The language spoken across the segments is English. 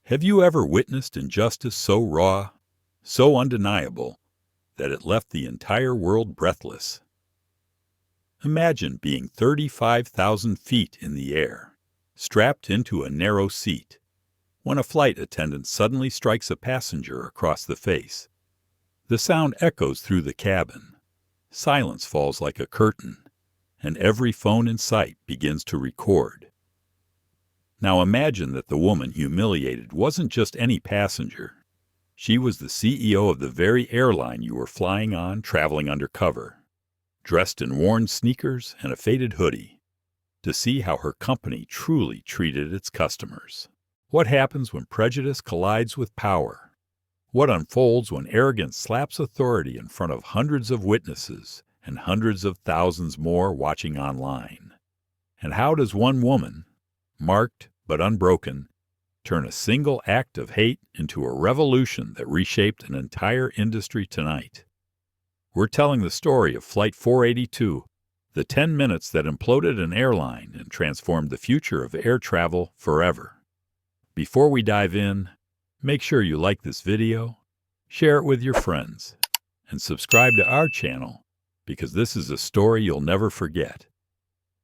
Have you ever witnessed injustice so raw, so undeniable, that it left the entire world breathless? Imagine being 35,000 feet in the air, strapped into a narrow seat, when a flight attendant suddenly strikes a passenger across the face. The sound echoes through the cabin. Silence falls like a curtain, and every phone in sight begins to record. Now imagine that the woman humiliated wasn't just any passenger. She was the CEO of the very airline you were flying on, traveling undercover, dressed in worn sneakers and a faded hoodie, to see how her company truly treated its customers. What happens when prejudice collides with power? What unfolds when arrogance slaps authority in front of hundreds of witnesses and hundreds of thousands more watching online? And how does one woman, marked but unbroken, turn a single act of hate into a revolution that reshaped an entire industry tonight? We're telling the story of Flight 482, the 10 minutes that imploded an airline and transformed the future of air travel forever. Before we dive in, make sure you like this video, share it with your friends, and subscribe to our channel, because this is a story you'll never forget.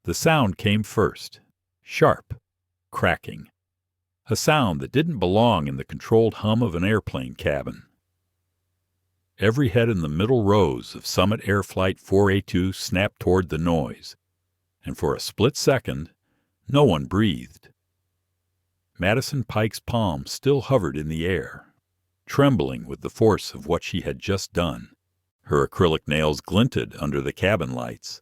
The sound came first, sharp, cracking, a sound that didn't belong in the controlled hum of an airplane cabin. Every head in the middle rows of Summit Air Flight 482 snapped toward the noise, and for a split second, no one breathed. Madison Pike's palm still hovered in the air, trembling with the force of what she had just done. Her acrylic nails glinted under the cabin lights,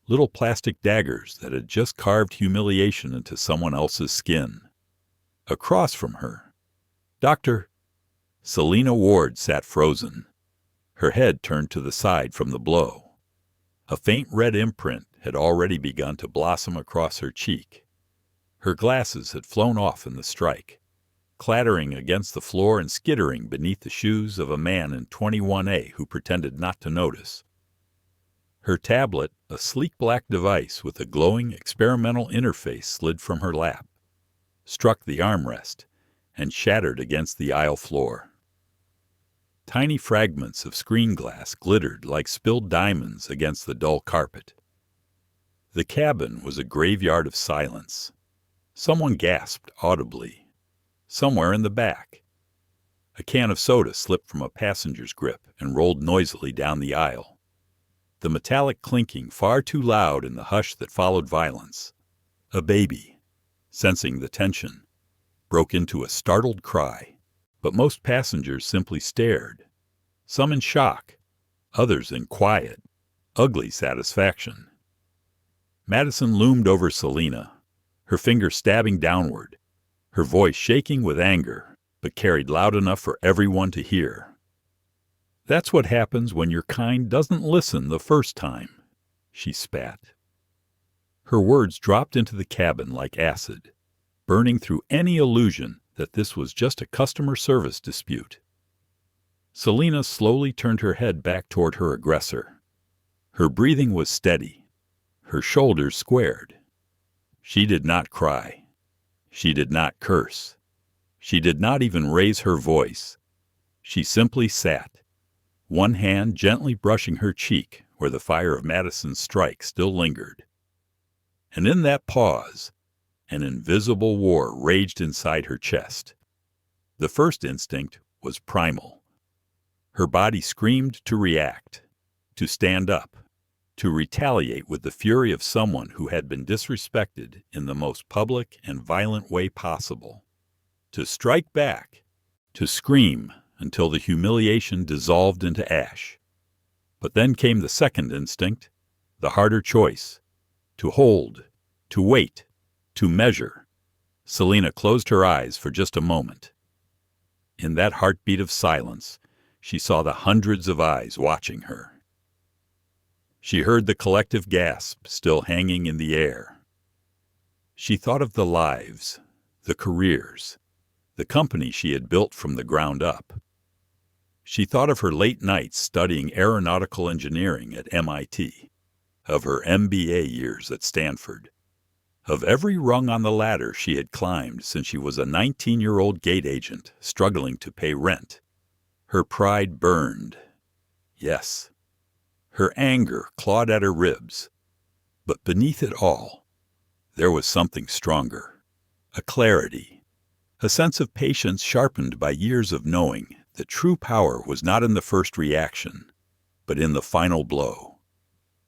little plastic daggers that had just carved humiliation into someone else's skin. Across from her, Dr. Selena Ward sat frozen, her head turned to the side from the blow. A faint red imprint had already begun to blossom across her cheek. Her glasses had flown off in the strike, clattering against the floor and skittering beneath the shoes of a man in 21A who pretended not to notice. Her tablet, a sleek black device with a glowing experimental interface, slid from her lap, struck the armrest, and shattered against the aisle floor. Tiny fragments of screen glass glittered like spilled diamonds against the dull carpet. The cabin was a graveyard of silence. Someone gasped audibly. Somewhere in the back, a can of soda slipped from a passenger's grip and rolled noisily down the aisle, the metallic clinking far too loud in the hush that followed violence. A baby, sensing the tension, broke into a startled cry, but most passengers simply stared, some in shock, others in quiet, ugly satisfaction. Madison loomed over Selena, her finger stabbing downward, her voice shaking with anger, but carried loud enough for everyone to hear. "That's what happens when your kind doesn't listen the first time," she spat. Her words dropped into the cabin like acid, burning through any illusion that this was just a customer service dispute. Selena slowly turned her head back toward her aggressor. Her breathing was steady, her shoulders squared. She did not cry. She did not curse. She did not even raise her voice. She simply sat, one hand gently brushing her cheek where the fire of Madison's strike still lingered. And in that pause, an invisible war raged inside her chest. The first instinct was primal. Her body screamed to react, to stand up, to retaliate with the fury of someone who had been disrespected in the most public and violent way possible, to strike back, to scream until the humiliation dissolved into ash. But then came the second instinct, the harder choice, to hold, to wait, to measure. Selena closed her eyes for just a moment. In that heartbeat of silence, she saw the hundreds of eyes watching her. She heard the collective gasp still hanging in the air. She thought of the lives, the careers, the company she had built from the ground up. She thought of her late nights studying aeronautical engineering at MIT, of her MBA years at Stanford, Of every rung on the ladder she had climbed since she was a 19-year-old gate agent struggling to pay rent, her pride burned. Yes, her anger clawed at her ribs. But beneath it all, there was something stronger, a clarity, a sense of patience sharpened by years of knowing that true power was not in the first reaction, but in the final blow.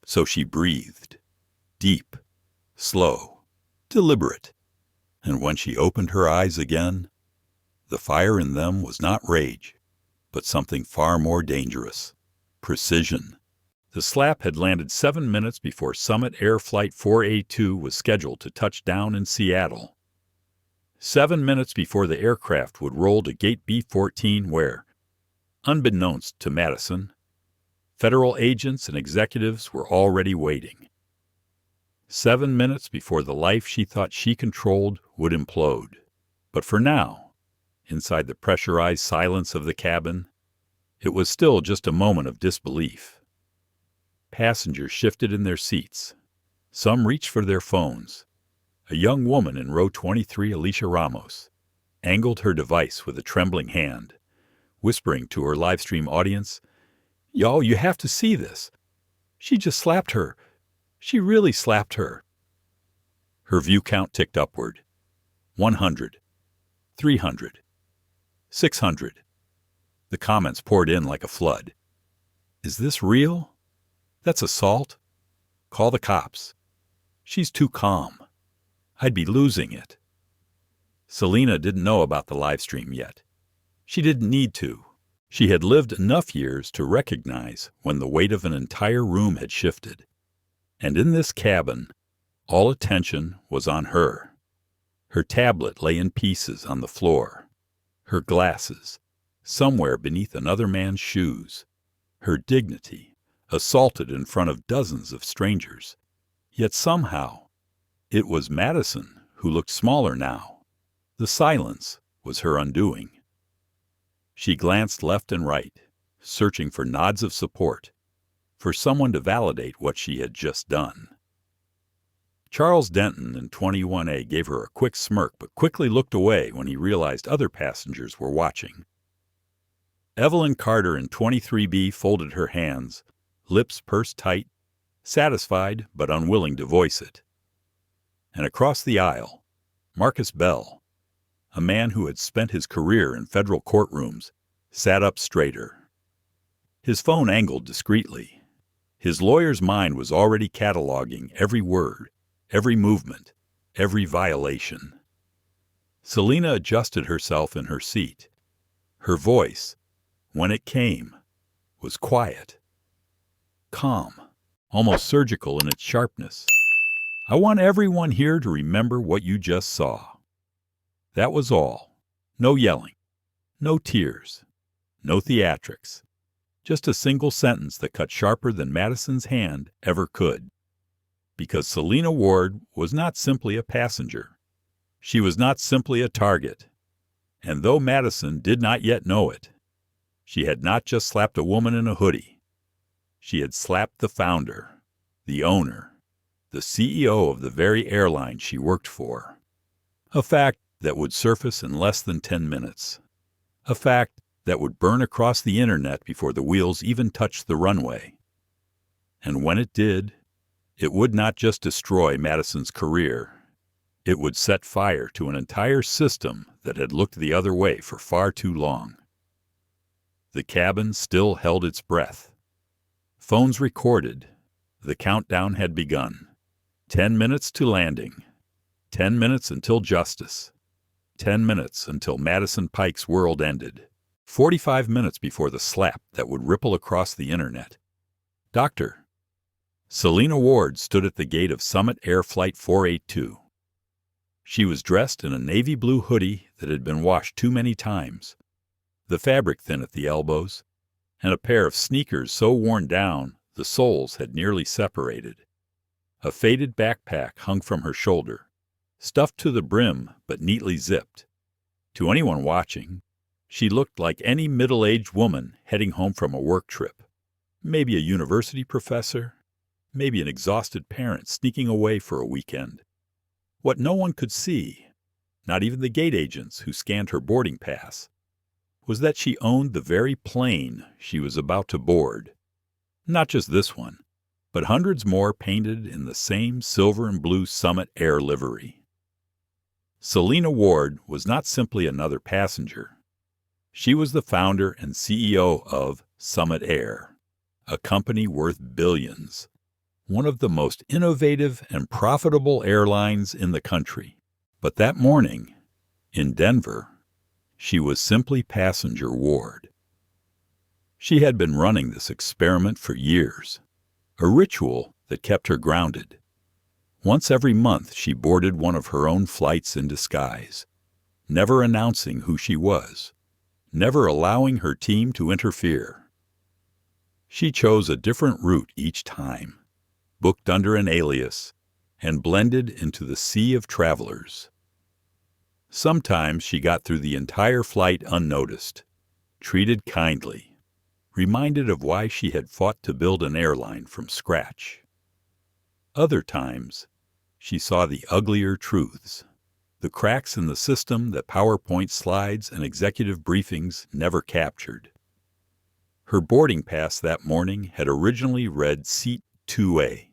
So she breathed, deep, slow, deliberate, and when she opened her eyes again, the fire in them was not rage, but something far more dangerous, precision. The slap had landed 7 minutes before Summit Air Flight 482 was scheduled to touch down in Seattle. 7 minutes before the aircraft would roll to Gate B-14 where, unbeknownst to Madison, federal agents and executives were already waiting. 7 minutes before the life she thought she controlled would implode. But for now, inside the pressurized silence of the cabin, it was still just a moment of disbelief. Passengers shifted in their seats. Some reached for their phones. A young woman in row 23, Alicia Ramos, angled her device with a trembling hand, whispering to her livestream audience, "Y'all, you have to see this. She just slapped her. She really slapped her." Her view count ticked upward. 100, 300, 600. The comments poured in like a flood. "Is this real? That's assault. Call the cops. She's too calm. I'd be losing it." Selena didn't know about the live stream yet. She didn't need to. She had lived enough years to recognize when the weight of an entire room had shifted. And in this cabin, all attention was on her. Her tablet lay in pieces on the floor. Her glasses, somewhere beneath another man's shoes. Her dignity, assaulted in front of dozens of strangers. Yet somehow, it was Madison who looked smaller now. The silence was her undoing. She glanced left and right, searching for nods of support, for someone to validate what she had just done. Charles Denton in 21A gave her a quick smirk but quickly looked away when he realized other passengers were watching. Evelyn Carter in 23B folded her hands, lips pursed tight, satisfied but unwilling to voice it. And across the aisle, Marcus Bell, a man who had spent his career in federal courtrooms, sat up straighter. His phone angled discreetly. His lawyer's mind was already cataloging every word, every movement, every violation. Selena adjusted herself in her seat. Her voice, when it came, was quiet, calm, almost surgical in its sharpness. "I want everyone here to remember what you just saw." That was all. No yelling, no tears, no theatrics. Just a single sentence that cut sharper than Madison's hand ever could. Because Selena Ward was not simply a passenger. She was not simply a target. And though Madison did not yet know it, she had not just slapped a woman in a hoodie. She had slapped the founder, the owner, the CEO of the very airline she worked for. A fact that would surface in less than 10 minutes. A fact that would burn across the internet before the wheels even touched the runway. And when it did, it would not just destroy Madison's career. It would set fire to an entire system that had looked the other way for far too long. The cabin still held its breath. Phones recorded. The countdown had begun. 10 minutes to landing. 10 minutes until justice. 10 minutes until Madison Pike's world ended. 45 minutes before the slap that would ripple across the internet. "Doctor." Selena Ward stood at the gate of Summit Air Flight 482. She was dressed in a navy blue hoodie that had been washed too many times, the fabric thin at the elbows, and a pair of sneakers so worn down the soles had nearly separated. A faded backpack hung from her shoulder, stuffed to the brim but neatly zipped. To anyone watching, she looked like any middle-aged woman heading home from a work trip. Maybe a university professor, maybe an exhausted parent sneaking away for a weekend. What no one could see, not even the gate agents who scanned her boarding pass, was that she owned the very plane she was about to board. Not just this one, but hundreds more painted in the same silver and blue Summit Air livery. Selena Ward was not simply another passenger. She was the founder and CEO of Summit Air, a company worth billions, one of the most innovative and profitable airlines in the country. But that morning, in Denver, she was simply Passenger Ward. She had been running this experiment for years, a ritual that kept her grounded. Once every month, she boarded one of her own flights in disguise, never announcing who she was, never allowing her team to interfere. She chose a different route each time, booked under an alias, and blended into the sea of travelers. Sometimes she got through the entire flight unnoticed, treated kindly, reminded of why she had fought to build an airline from scratch. Other times, she saw the uglier truths, the cracks in the system that PowerPoint slides and executive briefings never captured. Her boarding pass that morning had originally read Seat 2A,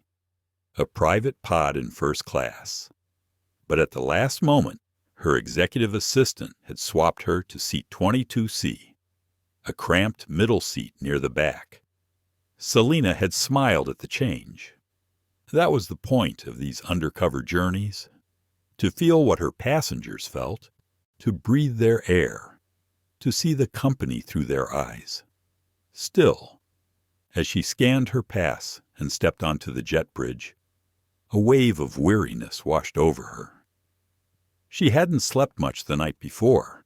a private pod in first class. But at the last moment, her executive assistant had swapped her to Seat 22C, a cramped middle seat near the back. Selena had smiled at the change. That was the point of these undercover journeys, to feel what her passengers felt, to breathe their air, to see the company through their eyes. Still, as she scanned her pass and stepped onto the jet bridge, a wave of weariness washed over her. She hadn't slept much the night before,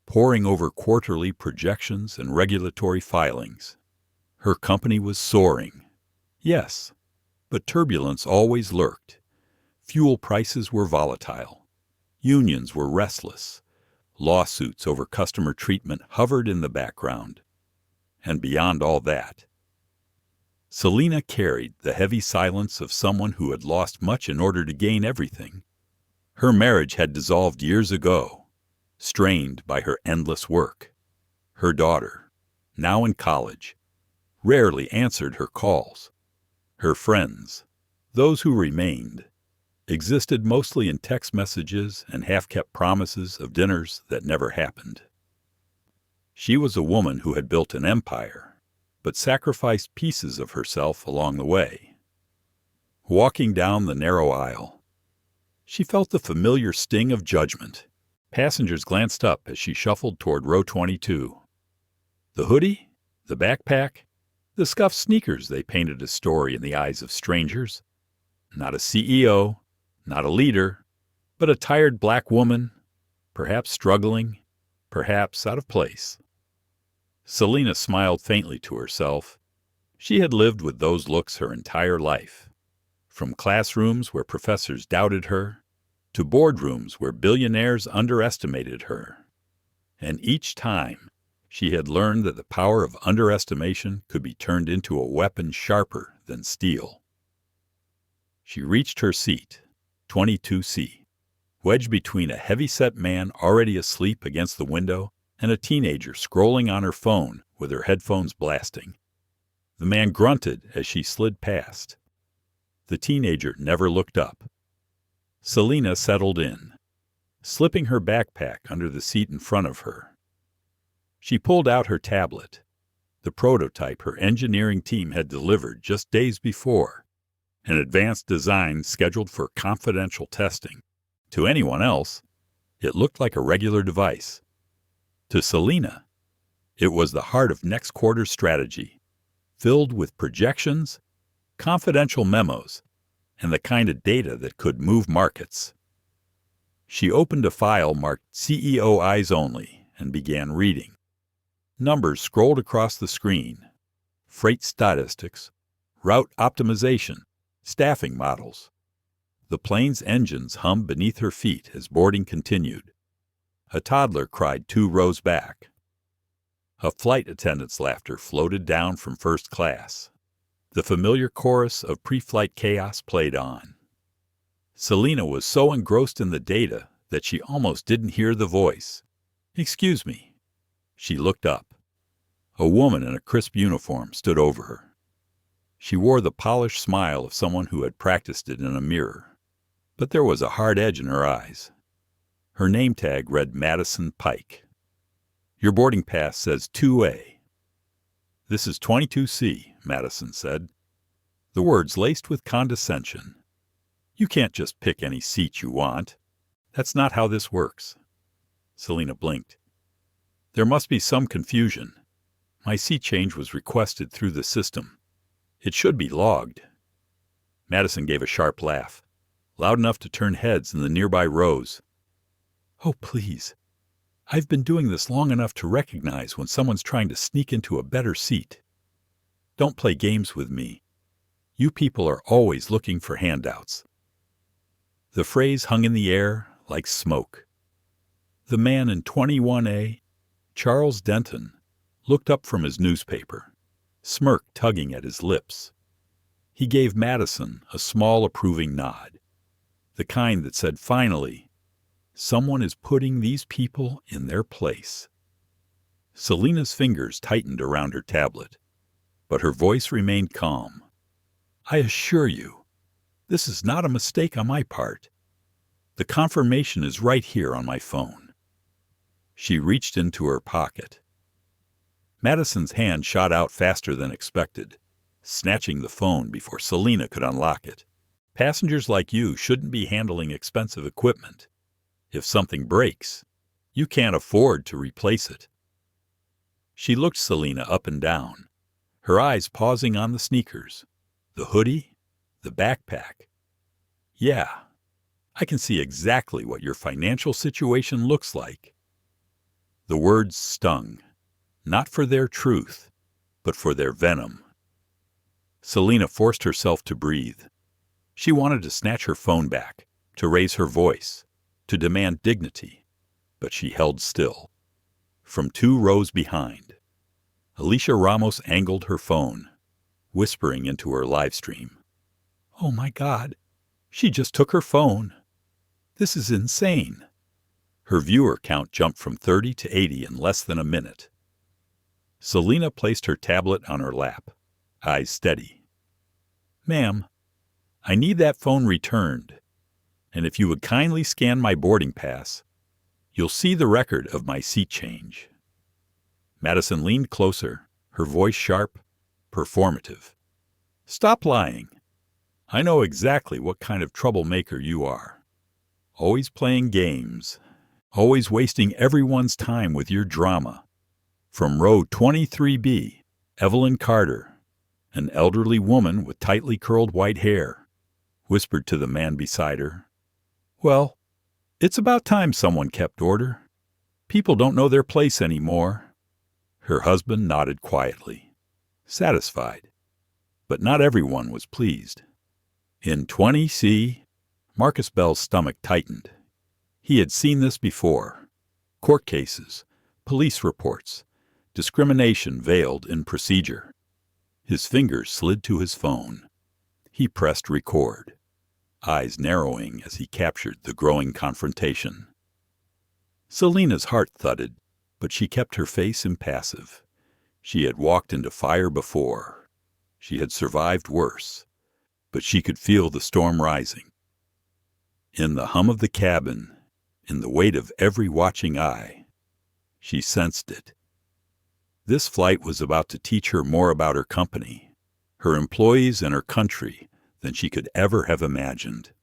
poring over quarterly projections and regulatory filings. Her company was soaring. Yes, but turbulence always lurked. Fuel prices were volatile. Unions were restless. Lawsuits over customer treatment hovered in the background. And beyond all that, Selena carried the heavy silence of someone who had lost much in order to gain everything. Her marriage had dissolved years ago, strained by her endless work. Her daughter, now in college, rarely answered her calls. Her friends, those who remained, existed mostly in text messages and half-kept promises of dinners that never happened. She was a woman who had built an empire, but sacrificed pieces of herself along the way. Walking down the narrow aisle, she felt the familiar sting of judgment. Passengers glanced up as she shuffled toward row 22. The hoodie, the backpack, the scuffed sneakers, they painted a story in the eyes of strangers. Not a CEO, not a leader, but a tired black woman, perhaps struggling, perhaps out of place. Selena smiled faintly to herself. She had lived with those looks her entire life, from classrooms where professors doubted her, to boardrooms where billionaires underestimated her. And each time, she had learned that the power of underestimation could be turned into a weapon sharper than steel. She reached her seat, 22C, wedged between a heavy-set man already asleep against the window and a teenager scrolling on her phone with her headphones blasting. The man grunted as she slid past. The teenager never looked up. Selena settled in, slipping her backpack under the seat in front of her. She pulled out her tablet, the prototype her engineering team had delivered just days before, an advanced design scheduled for confidential testing. To anyone else, it looked like a regular device. To Selena, it was the heart of next quarter's strategy, filled with projections, confidential memos, and the kind of data that could move markets. She opened a file marked CEO Eyes Only and began reading. Numbers scrolled across the screen. Freight statistics, route optimization, staffing models. The plane's engines hummed beneath her feet as boarding continued. A toddler cried 2 rows back. A flight attendant's laughter floated down from first class. The familiar chorus of pre-flight chaos played on. Selena was so engrossed in the data that she almost didn't hear the voice. "Excuse me." She looked up. A woman in a crisp uniform stood over her. She wore the polished smile of someone who had practiced it in a mirror, but there was a hard edge in her eyes. Her name tag read Madison Pike. "Your boarding pass says 2A. "This is 22C, Madison said, the words laced with condescension. "You can't just pick any seat you want. That's not how this works." Selena blinked. "There must be some confusion. My seat change was requested through the system. It should be logged." Madison gave a sharp laugh, loud enough to turn heads in the nearby rows. "Oh, please. I've been doing this long enough to recognize when someone's trying to sneak into a better seat. Don't play games with me. You people are always looking for handouts." The phrase hung in the air like smoke. The man in 21A, Charles Denton, looked up from his newspaper, smirk tugging at his lips. He gave Madison a small approving nod, the kind that said, "Finally, someone is putting these people in their place." Selena's fingers tightened around her tablet, but her voice remained calm. "I assure you, this is not a mistake on my part. The confirmation is right here on my phone." She reached into her pocket. Madison's hand shot out faster than expected, snatching the phone before Selena could unlock it. Passengers like you shouldn't be handling expensive equipment. If something breaks, you can't afford to replace it. She looked Selena up and down, her eyes pausing on the sneakers, the hoodie, the backpack. "Yeah, I can see exactly what your financial situation looks like." The words stung, not for their truth, but for their venom. Selena forced herself to breathe. She wanted to snatch her phone back, to raise her voice, to demand dignity, but she held still. From 2 rows behind, Alicia Ramos angled her phone, whispering into her live stream. "Oh my God, she just took her phone. This is insane." Her viewer count jumped from 30 to 80 in less than a minute. Selena placed her tablet on her lap, eyes steady. "Ma'am, I need that phone returned, and if you would kindly scan my boarding pass, you'll see the record of my seat change." Madison leaned closer, her voice sharp, performative. "Stop lying. I know exactly what kind of troublemaker you are. Always playing games, always wasting everyone's time with your drama. From row 23B, Evelyn Carter, an elderly woman with tightly curled white hair, whispered to the man beside her. "Well, it's about time someone kept order. People don't know their place anymore." Her husband nodded quietly, satisfied, but not everyone was pleased. In 20C, Marcus Bell's stomach tightened. He had seen this before. Court cases, police reports, discrimination veiled in procedure. His fingers slid to his phone. He pressed record, eyes narrowing as he captured the growing confrontation. Selena's heart thudded, but she kept her face impassive. She had walked into fire before. She had survived worse, but she could feel the storm rising. In the hum of the cabin, in the weight of every watching eye, she sensed it. This flight was about to teach her more about her company, her employees, and her country than she could ever have imagined.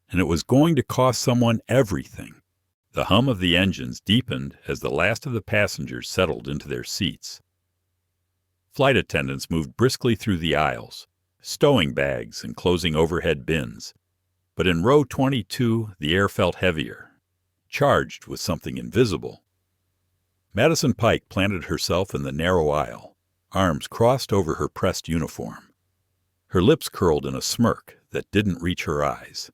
And it was going to cost someone everything. The hum of the engines deepened as the last of the passengers settled into their seats. Flight attendants moved briskly through the aisles, stowing bags and closing overhead bins. But in row 22, the air felt heavier, charged with something invisible. Madison Pike planted herself in the narrow aisle, arms crossed over her pressed uniform. Her lips curled in a smirk that didn't reach her eyes.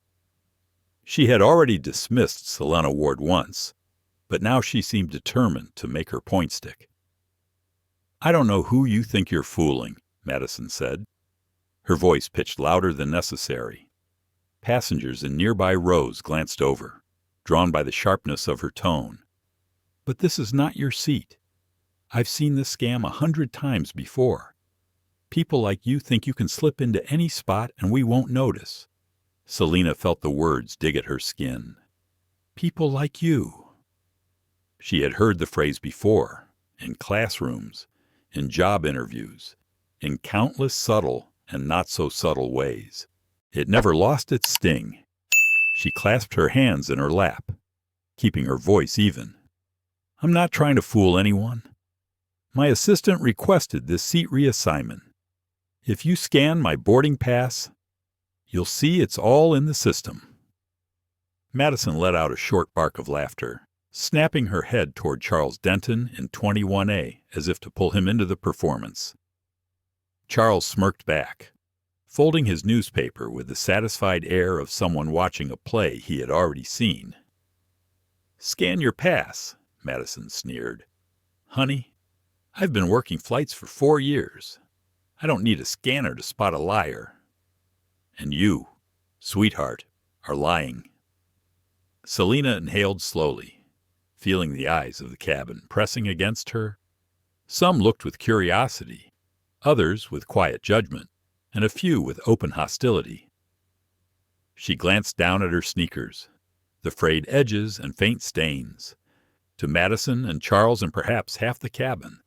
She had already dismissed Selena Ward once, but now she seemed determined to make her point stick. "I don't know who you think you're fooling," Madison said, her voice pitched louder than necessary. Passengers in nearby rows glanced over, drawn by the sharpness of her tone. "But this is not your seat. I've seen this scam 100 times before. People like you think you can slip into any spot and we won't notice." Selena felt the words dig at her skin. People like you. She had heard the phrase before, in classrooms, in job interviews, in countless subtle and not-so-subtle ways. It never lost its sting. She clasped her hands in her lap, keeping her voice even. "I'm not trying to fool anyone. My assistant requested this seat reassignment. If you scan my boarding pass, you'll see it's all in the system." Madison let out a short bark of laughter, snapping her head toward Charles Denton in 21A as if to pull him into the performance. Charles smirked back, folding his newspaper with the satisfied air of someone watching a play he had already seen. "Scan your pass," Madison sneered. "Honey, I've been working flights for 4 years. I don't need a scanner to spot a liar. And you, sweetheart, are lying." Selena inhaled slowly, feeling the eyes of the cabin pressing against her. Some looked with curiosity, others with quiet judgment, and a few with open hostility. She glanced down at her sneakers, the frayed edges and faint stains. To Madison and Charles and perhaps half the cabin,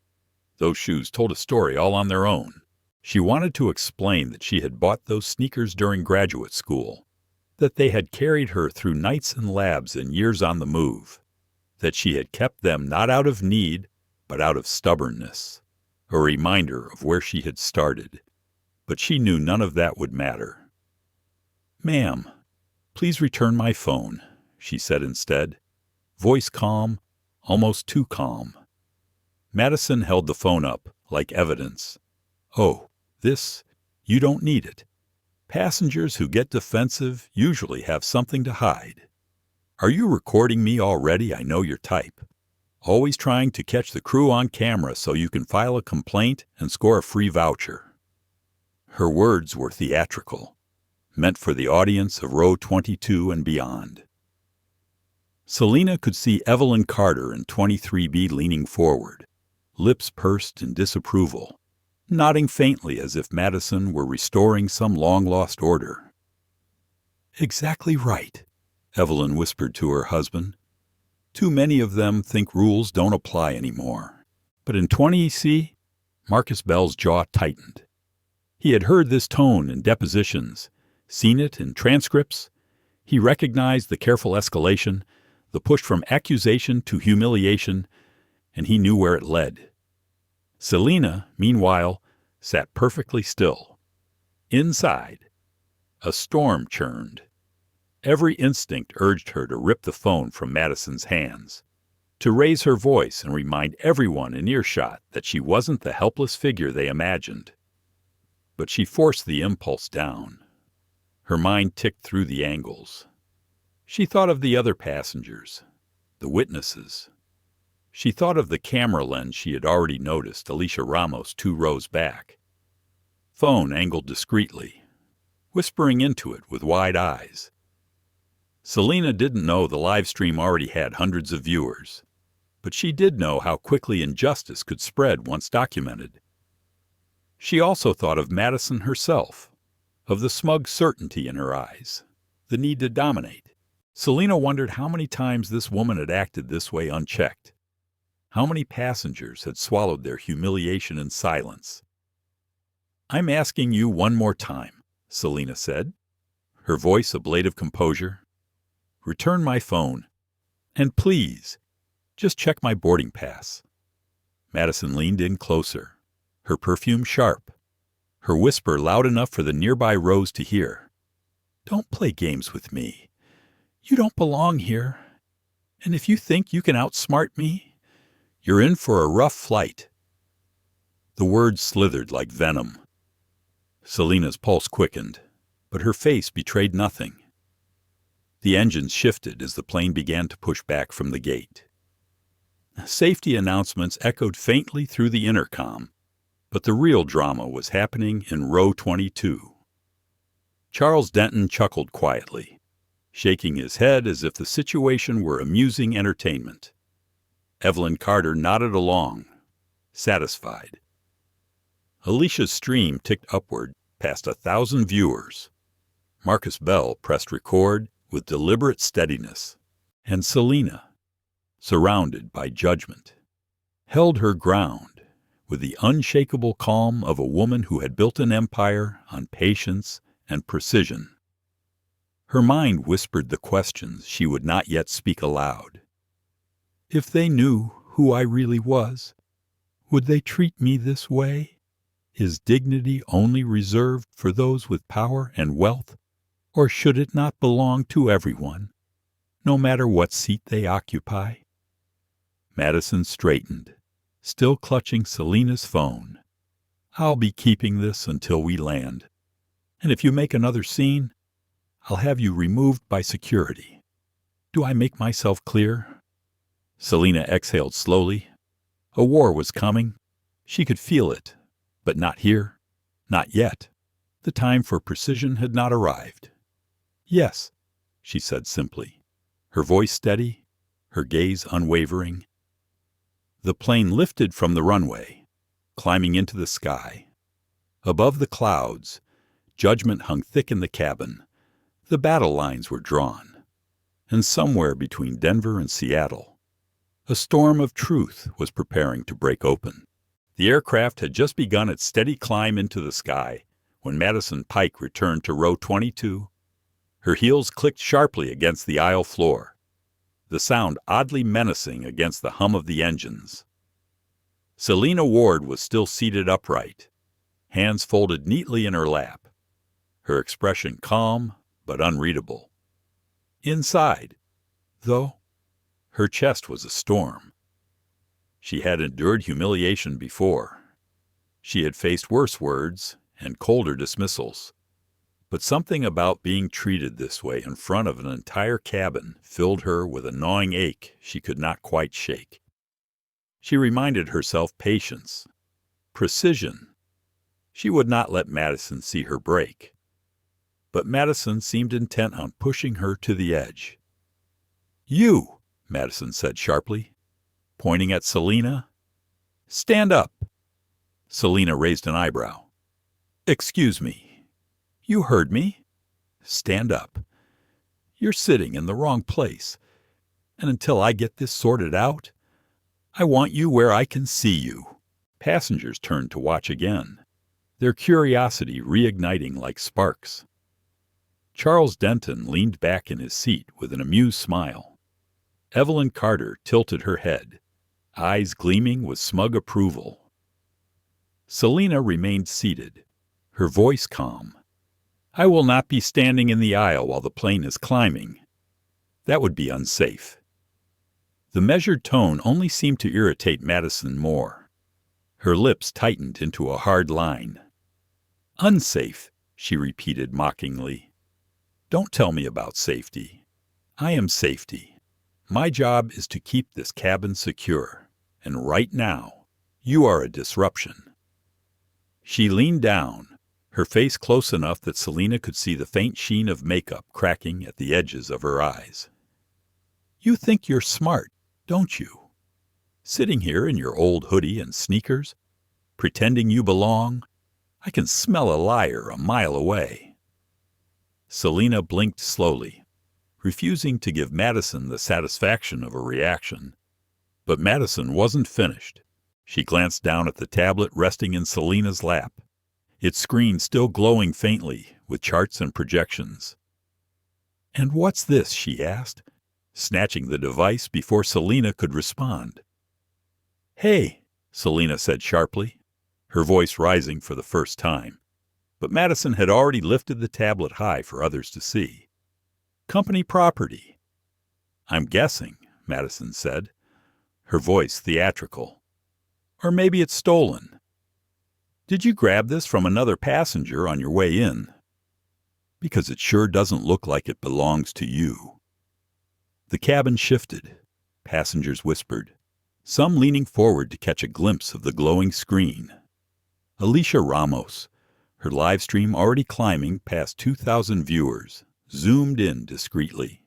those shoes told a story all on their own. She wanted to explain that she had bought those sneakers during graduate school, that they had carried her through nights in labs and years on the move, that she had kept them not out of need, but out of stubbornness, a reminder of where she had started. But she knew none of that would matter. "Ma'am, please return my phone," she said instead, voice calm, almost too calm. Madison held the phone up, like evidence. "Oh, you don't need it. Passengers who get defensive usually have something to hide. Are you recording me already? I know your type. Always trying to catch the crew on camera so you can file a complaint and score a free voucher." Her words were theatrical, meant for the audience of row 22 and beyond. Selena could see Evelyn Carter in 23B leaning forward, lips pursed in disapproval, nodding faintly as if Madison were restoring some long-lost order. "Exactly right," Evelyn whispered to her husband. "Too many of them think rules don't apply anymore." But in 20C, Marcus Bell's jaw tightened. He had heard this tone in depositions, seen it in transcripts. He recognized the careful escalation, the push from accusation to humiliation, and he knew where it led. Selena, meanwhile, sat perfectly still. Inside, a storm churned. Every instinct urged her to rip the phone from Madison's hands, to raise her voice and remind everyone in earshot that she wasn't the helpless figure they imagined. But she forced the impulse down. Her mind ticked through the angles. She thought of the other passengers, the witnesses. She thought of the camera lens she had already noticed Alicia Ramos 2 rows back. Phone angled discreetly, whispering into it with wide eyes. Selena didn't know the live stream already had hundreds of viewers, but she did know how quickly injustice could spread once documented. She also thought of Madison herself, of the smug certainty in her eyes, the need to dominate. Selena wondered how many times this woman had acted this way unchecked. How many passengers had swallowed their humiliation in silence? "I'm asking you one more time," Selena said, her voice a blade of composure. "Return my phone. And please, just check my boarding pass." Madison leaned in closer, her perfume sharp, her whisper loud enough for the nearby rows to hear. "Don't play games with me. You don't belong here. And if you think you can outsmart me, you're in for a rough flight." The words slithered like venom. Selena's pulse quickened, but her face betrayed nothing. The engines shifted as the plane began to push back from the gate. Safety announcements echoed faintly through the intercom, but the real drama was happening in row 22. Charles Denton chuckled quietly, shaking his head as if the situation were amusing entertainment. Evelyn Carter nodded along, satisfied. Alicia's stream ticked upward past 1,000 viewers. Marcus Bell pressed record with deliberate steadiness, and Selena, surrounded by judgment, held her ground with the unshakable calm of a woman who had built an empire on patience and precision. Her mind whispered the questions she would not yet speak aloud. If they knew who I really was, would they treat me this way? Is dignity only reserved for those with power and wealth, or should it not belong to everyone, no matter what seat they occupy? Madison straightened, still clutching Selena's phone. I'll be keeping this until we land. And if you make another scene, I'll have you removed by security. Do I make myself clear? Selena exhaled slowly. A war was coming. She could feel it, but not here, not yet. The time for precision had not arrived. Yes, she said simply, her voice steady, her gaze unwavering. The plane lifted from the runway, climbing into the sky. Above the clouds, judgment hung thick in the cabin. The battle lines were drawn. And somewhere between Denver and Seattle, a storm of truth was preparing to break open. The aircraft had just begun its steady climb into the sky when Madison Pike returned to row 22. Her heels clicked sharply against the aisle floor, the sound oddly menacing against the hum of the engines. Selena Ward was still seated upright, hands folded neatly in her lap, her expression calm but unreadable. Inside, though, her chest was a storm. She had endured humiliation before. She had faced worse words and colder dismissals. But something about being treated this way in front of an entire cabin filled her with a gnawing ache she could not quite shake. She reminded herself patience, precision. She would not let Madison see her break. But Madison seemed intent on pushing her to the edge. "You," Madison said sharply, pointing at Selena. "Stand up." Selena raised an eyebrow. "Excuse me. You heard me. Stand up. You're sitting in the wrong place, and until I get this sorted out, I want you where I can see you." Passengers turned to watch again, their curiosity reigniting like sparks. Charles Denton leaned back in his seat with an amused smile. Evelyn Carter tilted her head, eyes gleaming with smug approval. Selena remained seated, her voice calm. "I will not be standing in the aisle while the plane is climbing. That would be unsafe." The measured tone only seemed to irritate Madison more. Her lips tightened into a hard line. "Unsafe," she repeated mockingly. "Don't tell me about safety. I am safety. My job is to keep this cabin secure, and right now, you are a disruption." She leaned down, her face close enough that Selena could see the faint sheen of makeup cracking at the edges of her eyes. "You think you're smart, don't you? Sitting here in your old hoodie and sneakers, pretending you belong. I can smell a liar a mile away." Selena blinked slowly, refusing to give Madison the satisfaction of a reaction. But Madison wasn't finished. She glanced down at the tablet resting in Selena's lap, its screen still glowing faintly with charts and projections. "And what's this?" she asked, snatching the device before Selena could respond. "Hey," Selena said sharply, her voice rising for the first time. But Madison had already lifted the tablet high for others to see. "Company property." "I'm guessing," Madison said, her voice theatrical. "Or maybe it's stolen. Did you grab this from another passenger on your way in? Because it sure doesn't look like it belongs to you." The cabin shifted. Passengers whispered, some leaning forward to catch a glimpse of the glowing screen. Alicia Ramos, Her live stream already climbing past 2,000 viewers, zoomed in discreetly,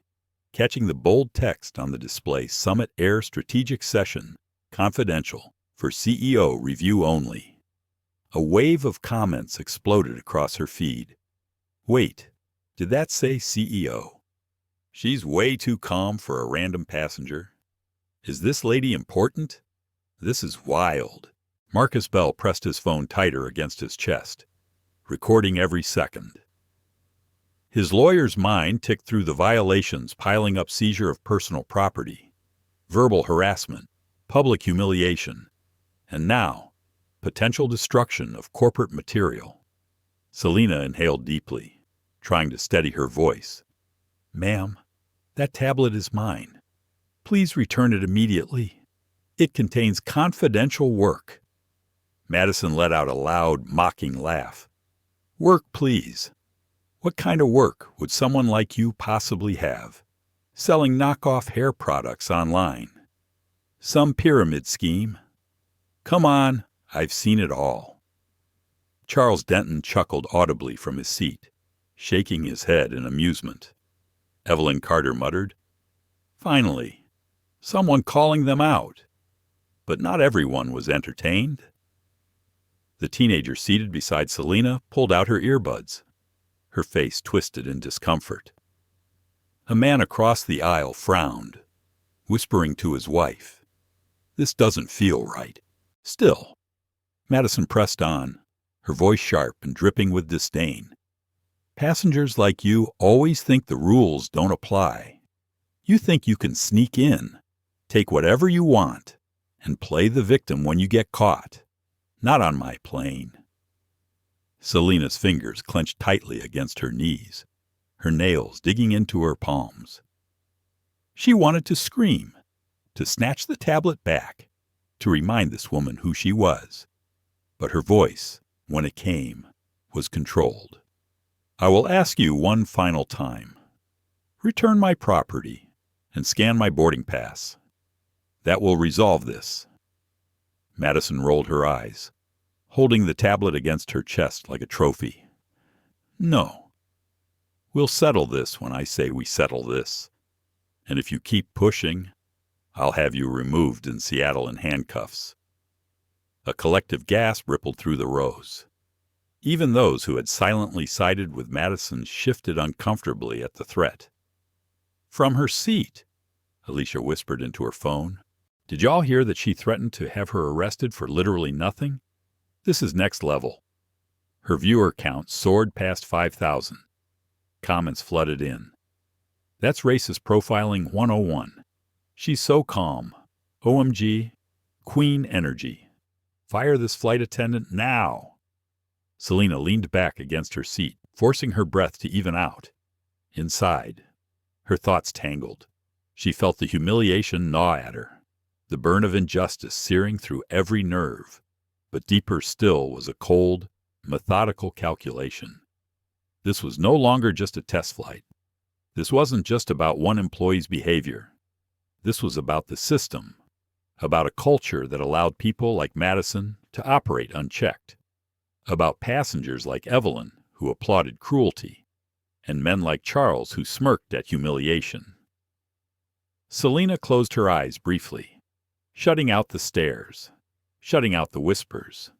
catching the bold text on the display: Summit Air Strategic Session, confidential, for CEO review only. A wave of comments exploded across her feed. Wait, did that say CEO? She's way too calm for a random passenger. Is this lady important? This is wild. Marcus Bell pressed his phone tighter against his chest, recording every second. His lawyer's mind ticked through the violations piling up: seizure of personal property, verbal harassment, public humiliation, and now, potential destruction of corporate material. Selena inhaled deeply, trying to steady her voice. Ma'am, that tablet is mine. Please return it immediately. It contains confidential work. Madison let out a loud, mocking laugh. Work, please. What kind of work would someone like you possibly have? Selling knockoff hair products online. Some pyramid scheme? Come on, I've seen it all. Charles Denton chuckled audibly from his seat, shaking his head in amusement. Evelyn Carter muttered, Finally, someone calling them out. But not everyone was entertained. The teenager seated beside Selena pulled out her earbuds, her face twisted in discomfort. A man across the aisle frowned, whispering to his wife, This doesn't feel right. Still, Madison pressed on, her voice sharp and dripping with disdain. Passengers like you always think the rules don't apply. You think you can sneak in, take whatever you want, and play the victim when you get caught. Not on my plane. Selena's fingers clenched tightly against her knees, her nails digging into her palms. She wanted to scream, to snatch the tablet back, to remind this woman who she was. But her voice, when it came, was controlled. I will ask you one final time. Return my property and scan my boarding pass. That will resolve this. Madison rolled her eyes, holding the tablet against her chest like a trophy. No. We'll settle this when I say we settle this. And if you keep pushing, I'll have you removed in Seattle in handcuffs. A collective gasp rippled through the rows. Even those who had silently sided with Madison shifted uncomfortably at the threat. From her seat, Alicia whispered into her phone. Did y'all hear that she threatened to have her arrested for literally nothing? This is next level. Her viewer count soared past 5,000. Comments flooded in. That's racist profiling 101. She's so calm. OMG. Queen energy. Fire this flight attendant now. Selena leaned back against her seat, forcing her breath to even out. Inside, her thoughts tangled. She felt the humiliation gnaw at her, the burn of injustice searing through every nerve. But deeper still was a cold, methodical calculation. This was no longer just a test flight. This wasn't just about one employee's behavior. This was about the system, about a culture that allowed people like Madison to operate unchecked, about passengers like Evelyn who applauded cruelty, and men like Charles who smirked at humiliation. Selena closed her eyes briefly, shutting out the stares, shutting out the whispers.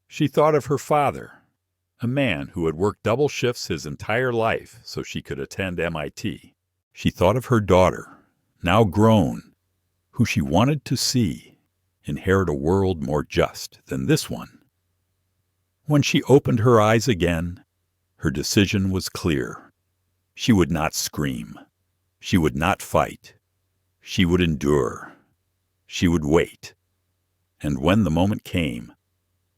She thought of her father, a man who had worked double shifts his entire life so she could attend MIT. She thought of her daughter, now grown, who she wanted to see inherit a world more just than this one. When she opened her eyes again, her decision was clear. She would not scream. She would not fight. She would endure. She would wait. And when the moment came,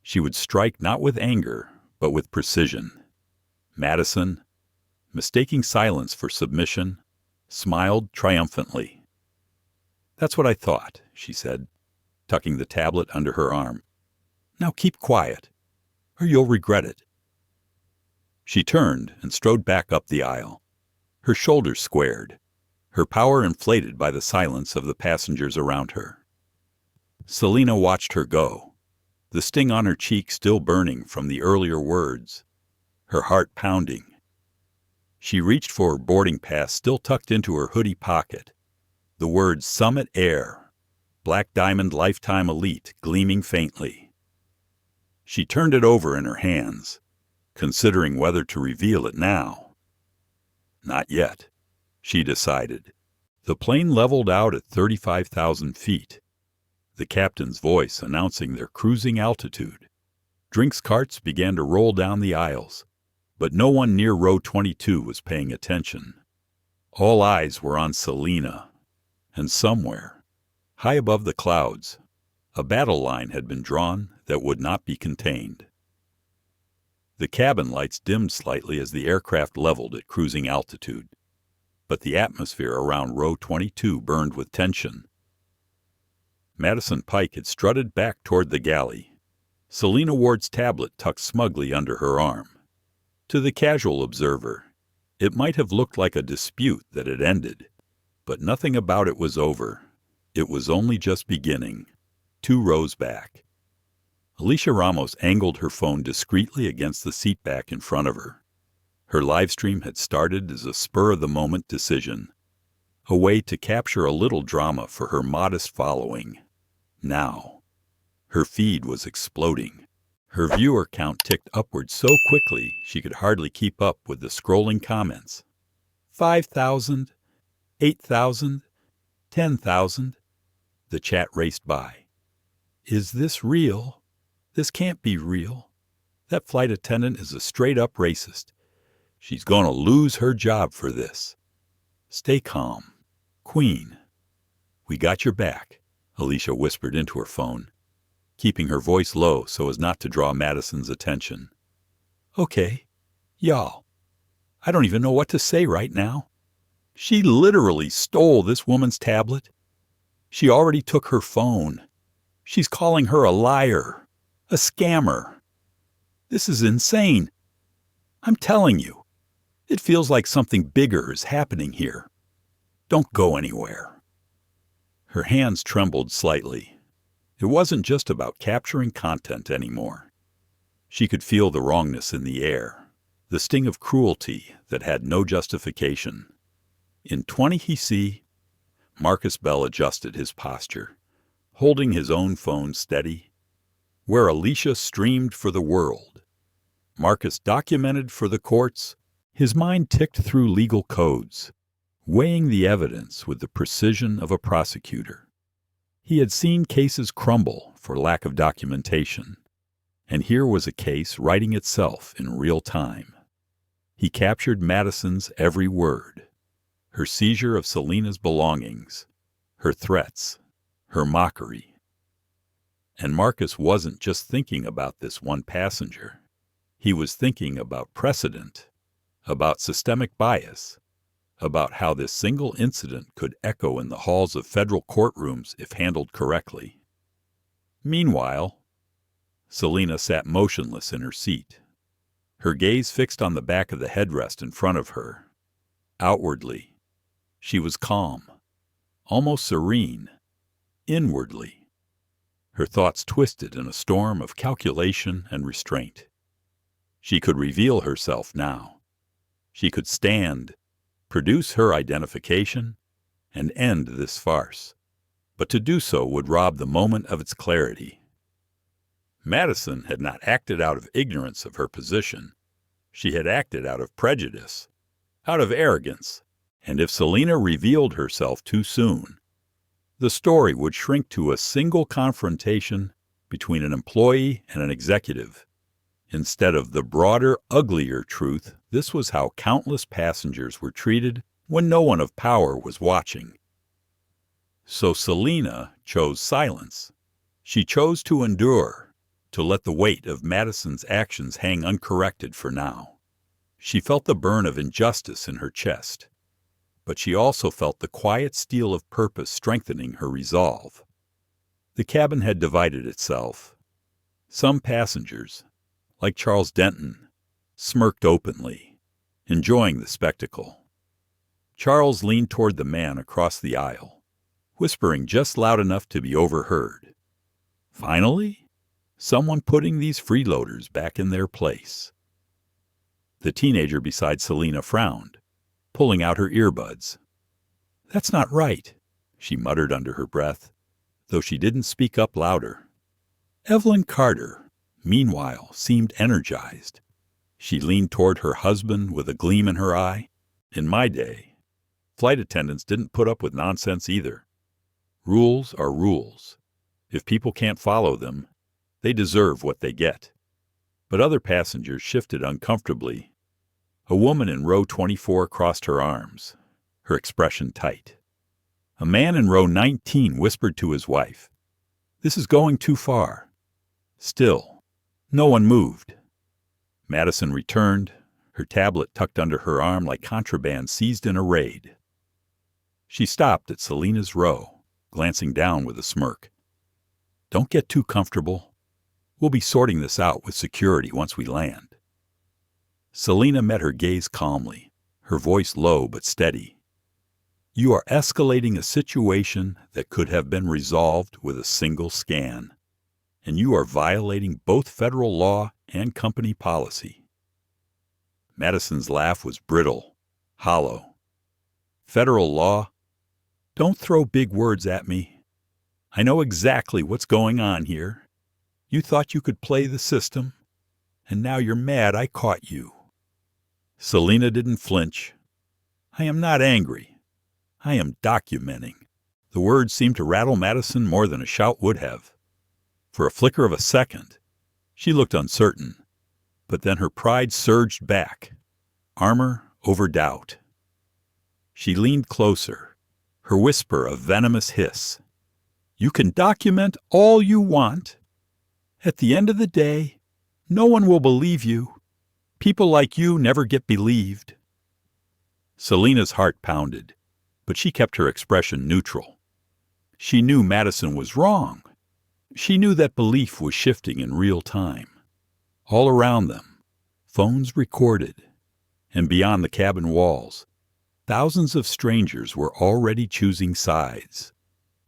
she would strike not with anger, but with precision. Madison, mistaking silence for submission, smiled triumphantly. That's what I thought, she said, tucking the tablet under her arm. Now keep quiet, or you'll regret it. She turned and strode back up the aisle, her shoulders squared, her power inflated by the silence of the passengers around her. Selena watched her go, the sting on her cheek still burning from the earlier words, her heart pounding. She reached for her boarding pass still tucked into her hoodie pocket, the words Summit Air, Black Diamond Lifetime Elite gleaming faintly. She turned it over in her hands, considering whether to reveal it now. Not yet, she decided. The plane leveled out at 35,000 feet, the captain's voice announcing their cruising altitude. Drinks carts began to roll down the aisles, but no one near row 22 was paying attention. All eyes were on Selena, and somewhere, high above the clouds, a battle line had been drawn that would not be contained. The cabin lights dimmed slightly as the aircraft leveled at cruising altitude, but the atmosphere around row 22 burned with tension. Madison Pike had strutted back toward the galley, Selena Ward's tablet tucked smugly under her arm. To the casual observer, it might have looked like a dispute that had ended, but nothing about it was over. It was only just beginning, 2 rows back. Alicia Ramos angled her phone discreetly against the seat back in front of her. Her live stream had started as a spur-of-the-moment decision, a way to capture a little drama for her modest following. Now, her feed was exploding. Her viewer count ticked upward so quickly she could hardly keep up with the scrolling comments. 5,000, 8,000, 10,000. The chat raced by. Is this real? This can't be real. That flight attendant is a straight-up racist. She's going to lose her job for this. Stay calm. Queen. We got your back, Alicia whispered into her phone, keeping her voice low so as not to draw Madison's attention. Okay, y'all. I don't even know what to say right now. She literally stole this woman's tablet. She already took her phone. She's calling her a liar, a scammer. This is insane. I'm telling you, it feels like something bigger is happening here. Don't go anywhere. Her hands trembled slightly. It wasn't just about capturing content anymore. She could feel the wrongness in the air, the sting of cruelty that had no justification. In 20 he see, Marcus Bell adjusted his posture, holding his own phone steady. Where Alicia streamed for the world, Marcus documented for the courts. His mind ticked through legal codes, weighing the evidence with the precision of a prosecutor. He had seen cases crumble for lack of documentation, and here was a case writing itself in real time. He captured Madison's every word, her seizure of Selena's belongings, her threats, her mockery. And Marcus wasn't just thinking about this one passenger. He was thinking about precedent, about systemic bias, about how this single incident could echo in the halls of federal courtrooms if handled correctly. Meanwhile, Selena sat motionless in her seat, her gaze fixed on the back of the headrest in front of her. Outwardly, she was calm, almost serene. Inwardly, her thoughts twisted in a storm of calculation and restraint. She could reveal herself now. She could stand, produce her identification, and end this farce. But to do so would rob the moment of its clarity. Madison had not acted out of ignorance of her position. She had acted out of prejudice, out of arrogance, and if Selena revealed herself too soon, the story would shrink to a single confrontation between an employee and an executive. Instead of the broader, uglier truth, this was how countless passengers were treated when no one of power was watching. So Selena chose silence. She chose to endure, to let the weight of Madison's actions hang uncorrected for now. She felt the burn of injustice in her chest, but she also felt the quiet steel of purpose strengthening her resolve. The cabin had divided itself. Some passengers, like Charles Denton, smirked openly, enjoying the spectacle. Charles leaned toward the man across the aisle, whispering just loud enough to be overheard. Finally? Someone putting these freeloaders back in their place. The teenager beside Selena frowned, pulling out her earbuds. "That's not right," she muttered under her breath, though she didn't speak up louder. Evelyn Carter, meanwhile, seemed energized. She leaned toward her husband with a gleam in her eye. "In my day, flight attendants didn't put up with nonsense either. Rules are rules. If people can't follow them, they deserve what they get." But other passengers shifted uncomfortably. A woman in row 24 crossed her arms, her expression tight. A man in row 19 whispered to his wife, "This is going too far." Still, no one moved. Madison returned, her tablet tucked under her arm like contraband seized in a raid. She stopped at Selena's row, glancing down with a smirk. "Don't get too comfortable. We'll be sorting this out with security once we land." Selena met her gaze calmly, her voice low but steady. "You are escalating a situation that could have been resolved with a single scan, and you are violating both federal law and company policy." Madison's laugh was brittle, hollow. "Federal law? Don't throw big words at me. I know exactly what's going on here. You thought you could play the system, and now you're mad I caught you." Selena didn't flinch. "I am not angry. I am documenting." The words seemed to rattle Madison more than a shout would have. For a flicker of a second, she looked uncertain, but then her pride surged back, armor over doubt. She leaned closer, her whisper a venomous hiss. "You can document all you want. At the end of the day, no one will believe you. People like you never get believed." Selena's heart pounded, but she kept her expression neutral. She knew Madison was wrong. She knew that belief was shifting in real time. All around them, phones recorded, and beyond the cabin walls, thousands of strangers were already choosing sides.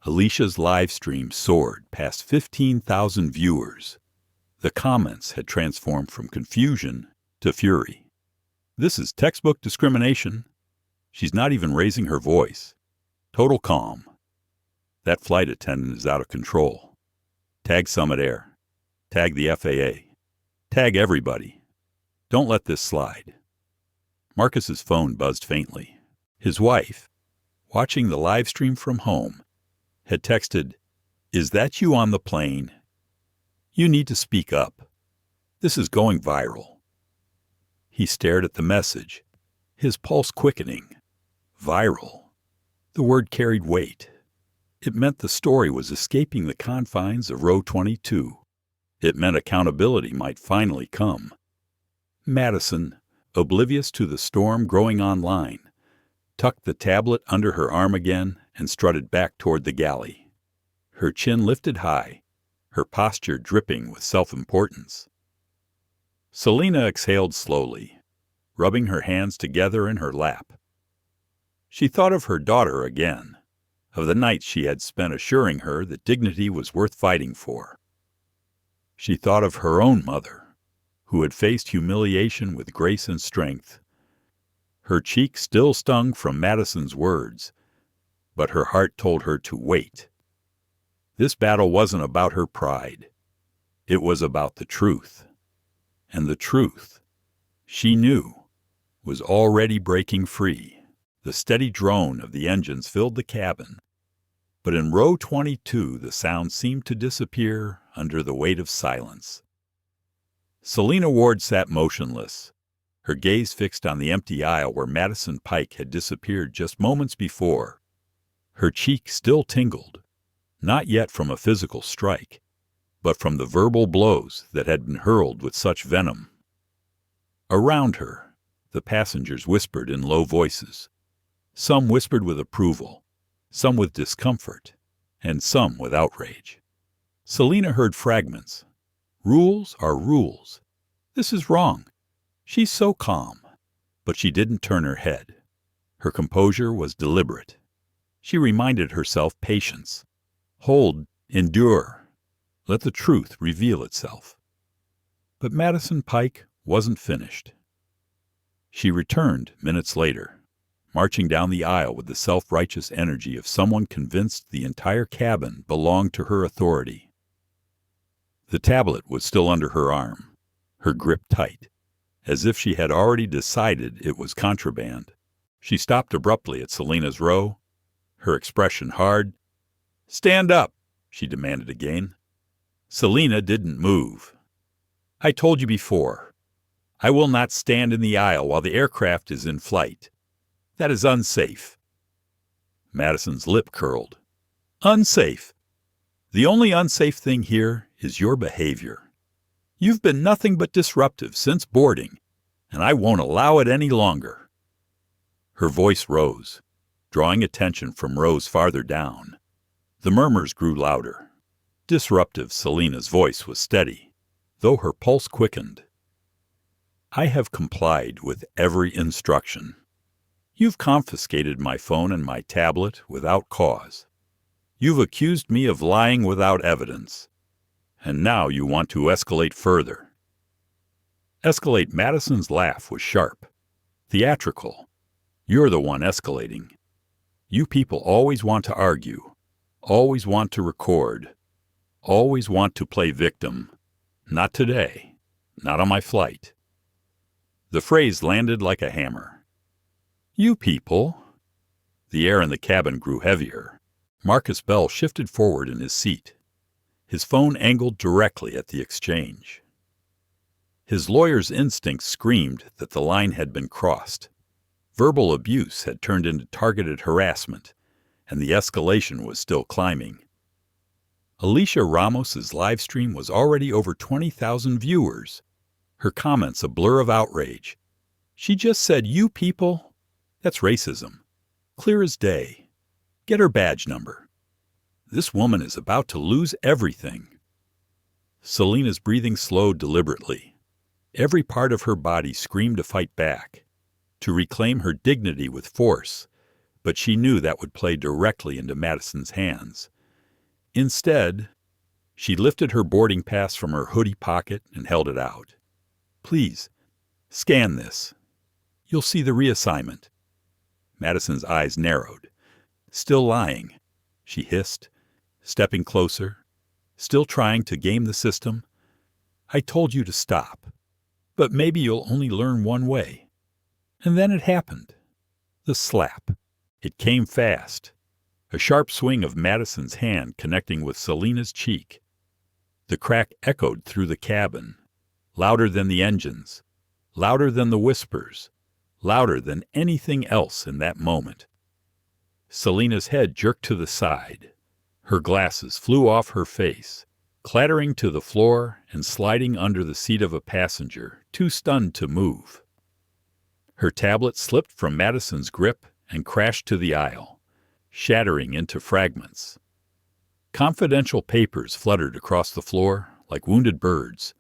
Alicia's live stream soared past 15,000 viewers. The comments had transformed from confusion to fury. "This is textbook discrimination." She's not even raising her voice. Total calm. "That flight attendant is out of control. Tag Summit Air. Tag the FAA. Tag everybody. Don't let this slide." Marcus's phone buzzed faintly. His wife, watching the live stream from home, had texted, "Is that you on the plane? You need to speak up. This is going viral." He stared at the message, his pulse quickening. Viral. The word carried weight. It meant the story was escaping the confines of row 22. It meant accountability might finally come. Madison, oblivious to the storm growing online, tucked the tablet under her arm again and strutted back toward the galley. Her chin lifted high, her posture dripping with self-importance. Selena exhaled slowly, rubbing her hands together in her lap. She thought of her daughter again, of the nights she had spent assuring her that dignity was worth fighting for. She thought of her own mother, who had faced humiliation with grace and strength. Her cheek still stung from Madison's words, but her heart told her to wait. This battle wasn't about her pride. It was about the truth. And the truth, she knew, was already breaking free. The steady drone of the engines filled the cabin, but in row 22 the sound seemed to disappear under the weight of silence. Selena Ward sat motionless, her gaze fixed on the empty aisle where Madison Pike had disappeared just moments before. Her cheek still tingled, not yet from a physical strike, but from the verbal blows that had been hurled with such venom. Around her, the passengers whispered in low voices. Some whispered with approval, some with discomfort, and some with outrage. Selena heard fragments. "Rules are rules. This is wrong." She's so calm, but she didn't turn her head. Her composure was deliberate. She reminded herself patience. Hold, endure. Let the truth reveal itself. But Madison Pike wasn't finished. She returned minutes later, marching down the aisle with the self-righteous energy of someone convinced the entire cabin belonged to her authority. The tablet was still under her arm, her grip tight, as if she had already decided it was contraband. She stopped abruptly at Selena's row, her expression hard. "Stand up," she demanded again. Selena didn't move. "I told you before. I will not stand in the aisle while the aircraft is in flight. That is unsafe." Madison's lip curled. "Unsafe? The only unsafe thing here is your behavior. You've been nothing but disruptive since boarding, and I won't allow it any longer." Her voice rose, drawing attention from rows farther down. The murmurs grew louder. Disruptive Selena's voice was steady, though her pulse quickened. "I have complied with every instruction. You've confiscated my phone and my tablet without cause. You've accused me of lying without evidence. And now you want to escalate further." Escalate. Madison's laugh was sharp, theatrical. "You're the one escalating. You people always want to argue, always want to record, always want to play victim. Not today, not on my flight." The phrase landed like a hammer. "You people." The air in the cabin grew heavier. Marcus Bell shifted forward in his seat, his phone angled directly at the exchange. His lawyer's instincts screamed that the line had been crossed. Verbal abuse had turned into targeted harassment, and the escalation was still climbing. Alicia Ramos's live stream was already over 20,000 viewers, her comments a blur of outrage. She just said, "You people?" That's racism. Clear as day. Get her badge number. This woman is about to lose everything. Selena's breathing slowed deliberately. Every part of her body screamed to fight back, to reclaim her dignity with force, but she knew that would play directly into Madison's hands. Instead, she lifted her boarding pass from her hoodie pocket and held it out. "Please, scan this. You'll see the reassignment." Madison's eyes narrowed. "Still lying," she hissed, stepping closer, still trying to game the system. "I told you to stop, but maybe you'll only learn one way." And then it happened. The slap. It came fast. A sharp swing of Madison's hand connecting with Selena's cheek. The crack echoed through the cabin, louder than the engines, louder than the whispers, louder than anything else in that moment. Selena's head jerked to the side. Her glasses flew off her face, clattering to the floor and sliding under the seat of a passenger, too stunned to move. Her tablet slipped from Madison's grip and crashed to the aisle, shattering into fragments. Confidential papers fluttered across the floor like wounded birds,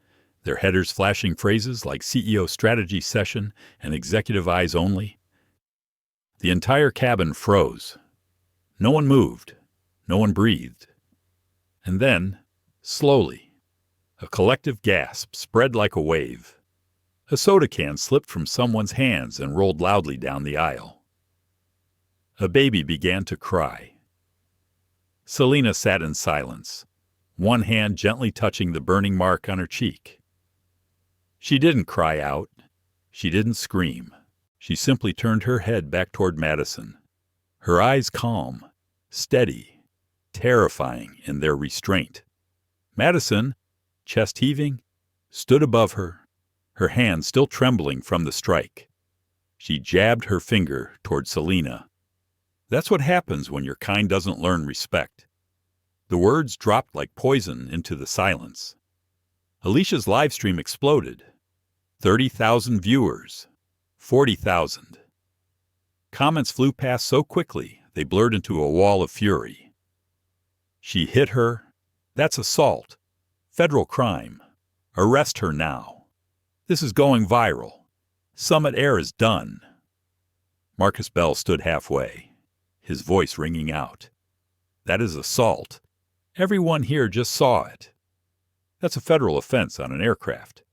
their headers flashing phrases like CEO strategy session and executive eyes only. The entire cabin froze. No one moved. No one breathed. And then, slowly, a collective gasp spread like a wave. A soda can slipped from someone's hands and rolled loudly down the aisle. A baby began to cry. Selena sat in silence, one hand gently touching the burning mark on her cheek. She didn't cry out. She didn't scream. She simply turned her head back toward Madison, her eyes calm, steady, terrifying in their restraint. Madison, chest heaving, stood above her, her hand still trembling from the strike. She jabbed her finger toward Selena. That's what happens when your kind doesn't learn respect. The words dropped like poison into the silence. Alicia's live stream exploded. 30,000 viewers. 40,000. Comments flew past so quickly they blurred into a wall of fury. She hit her. That's assault. Federal crime. Arrest her now. This is going viral. Summit Air is done. Marcus Bell stood halfway, his voice ringing out. That is assault. Everyone here just saw it. That's a federal offense on an aircraft.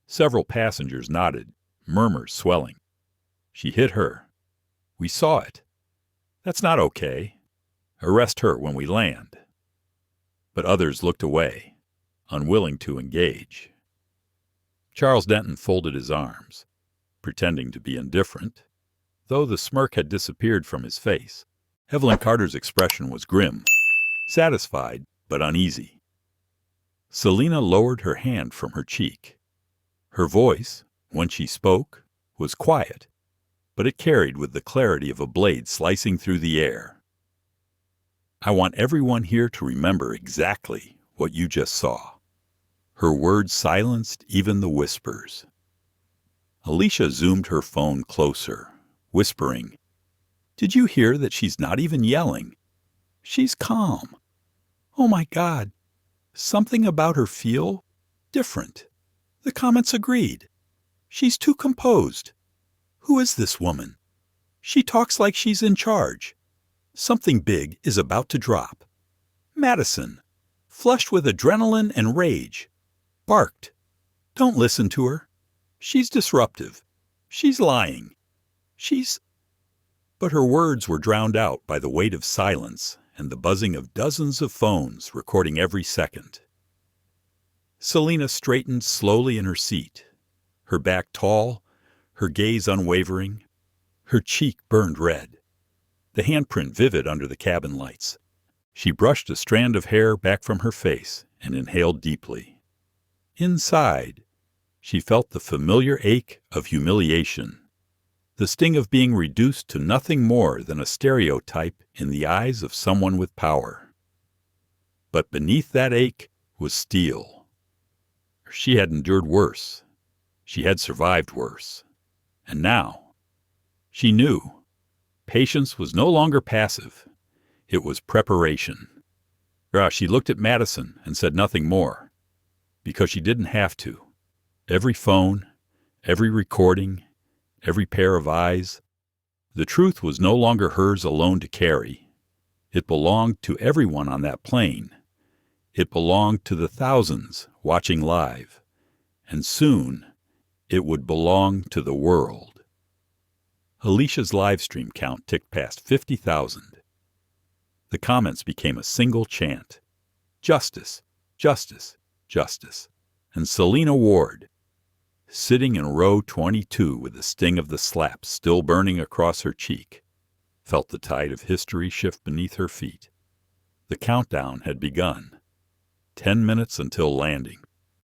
Several passengers nodded, murmurs swelling. She hit her. We saw it. That's not okay. Arrest her when we land. But others looked away, unwilling to engage. Charles Denton folded his arms, pretending to be indifferent, though the smirk had disappeared from his face. Evelyn Carter's expression was grim, satisfied but uneasy. Selena lowered her hand from her cheek. Her voice, when she spoke, was quiet, but it carried with the clarity of a blade slicing through the air. I want everyone here to remember exactly what you just saw. Her words silenced even the whispers. Alicia zoomed her phone closer, whispering, "Did you hear that she's not even yelling? She's calm. Oh my God, something about her feel different." The comments agreed. "She's too composed. Who is this woman? She talks like she's in charge. Something big is about to drop." Madison, flushed with adrenaline and rage, barked, "Don't listen to her. She's disruptive. She's lying. She's—" But her words were drowned out by the weight of silence and the buzzing of dozens of phones recording every second. Selena straightened slowly in her seat, her back tall, her gaze unwavering. Her cheek burned red, the handprint vivid under the cabin lights. She brushed a strand of hair back from her face and inhaled deeply. Inside, she felt the familiar ache of humiliation, the sting of being reduced to nothing more than a stereotype in the eyes of someone with power. But beneath that ache was steel. She had endured worse. She had survived worse. And now, she knew. Patience was no longer passive. It was preparation. She looked at Madison and said nothing more, because she didn't have to. Every phone, every recording, every pair of eyes, the truth was no longer hers alone to carry. It belonged to everyone on that plane. It belonged to the thousands watching live. And soon, it would belong to the world. Alicia's live stream count ticked past 50,000. The comments became a single chant. Justice, justice, justice. And Selena Ward, sitting in row 22 with the sting of the slap still burning across her cheek, felt the tide of history shift beneath her feet. The countdown had begun. 10 minutes until landing.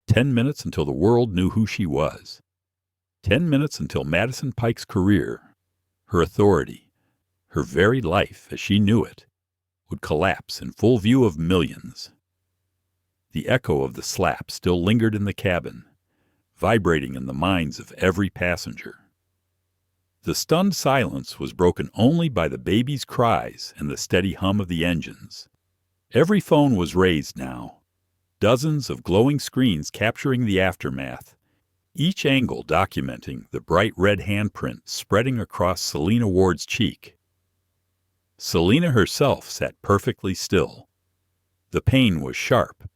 10 minutes until the world knew who she was. 10 minutes until Madison Pike's career, her authority, her very life as she knew it, would collapse in full view of millions. The echo of the slap still lingered in the cabin, vibrating in the minds of every passenger. The stunned silence was broken only by the baby's cries and the steady hum of the engines. Every phone was raised now, dozens of glowing screens capturing the aftermath, each angle documenting the bright red handprint spreading across Selena Ward's cheek. Selena herself sat perfectly still. The pain was sharp,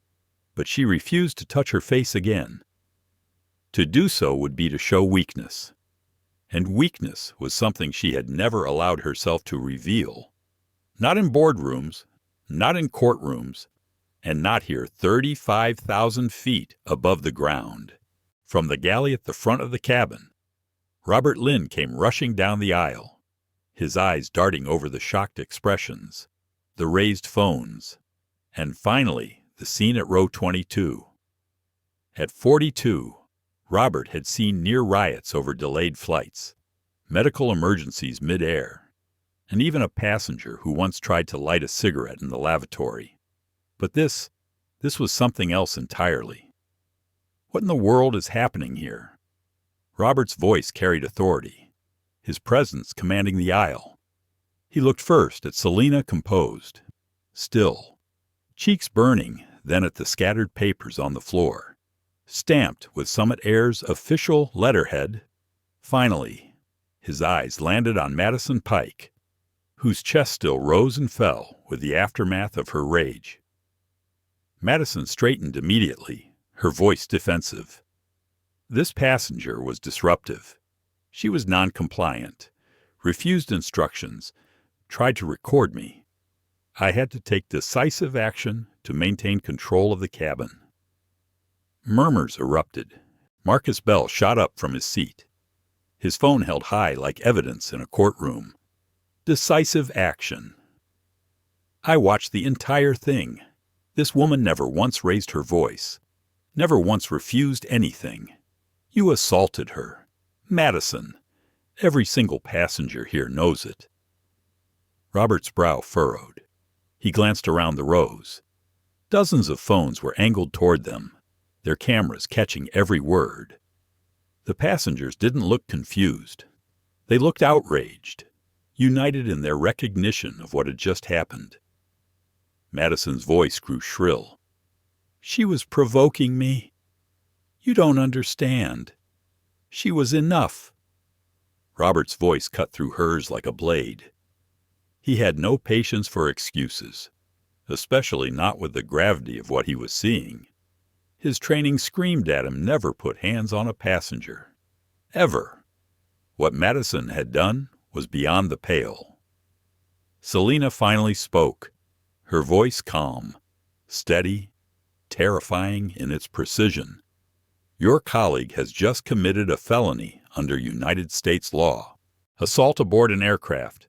but she refused to touch her face again. To do so would be to show weakness. And weakness was something she had never allowed herself to reveal. Not in boardrooms, not in courtrooms, and not here 35,000 feet above the ground. From the galley at the front of the cabin, Robert Lynn came rushing down the aisle, his eyes darting over the shocked expressions, the raised phones, and finally the scene at row 22. At 42, Robert had seen near riots over delayed flights, medical emergencies mid-air, and even a passenger who once tried to light a cigarette in the lavatory. But this was something else entirely. What in the world is happening here? Robert's voice carried authority, his presence commanding the aisle. He looked first at Selena, composed, still, cheeks burning, then at the scattered papers on the floor, stamped with Summit Air's official letterhead. Finally, his eyes landed on Madison Pike, whose chest still rose and fell with the aftermath of her rage. Madison straightened immediately, her voice defensive. This passenger was disruptive. She was non-compliant, refused instructions, tried to record me. I had to take decisive action to maintain control of the cabin. Murmurs erupted. Marcus Bell shot up from his seat, his phone held high like evidence in a courtroom. Decisive action. I watched the entire thing. This woman never once raised her voice, never once refused anything. You assaulted her. Madison. Every single passenger here knows it. Robert's brow furrowed. He glanced around the rows. Dozens of phones were angled toward them, their cameras catching every word. The passengers didn't look confused. They looked outraged, united in their recognition of what had just happened. Madison's voice grew shrill. She was provoking me. You don't understand. She was enough. Robert's voice cut through hers like a blade. He had no patience for excuses, especially not with the gravity of what he was seeing. His training screamed at him never put hands on a passenger. Ever. What Madison had done was beyond the pale. Selena finally spoke, her voice calm, steady, terrifying in its precision. Your colleague has just committed a felony under United States law. Assault aboard an aircraft.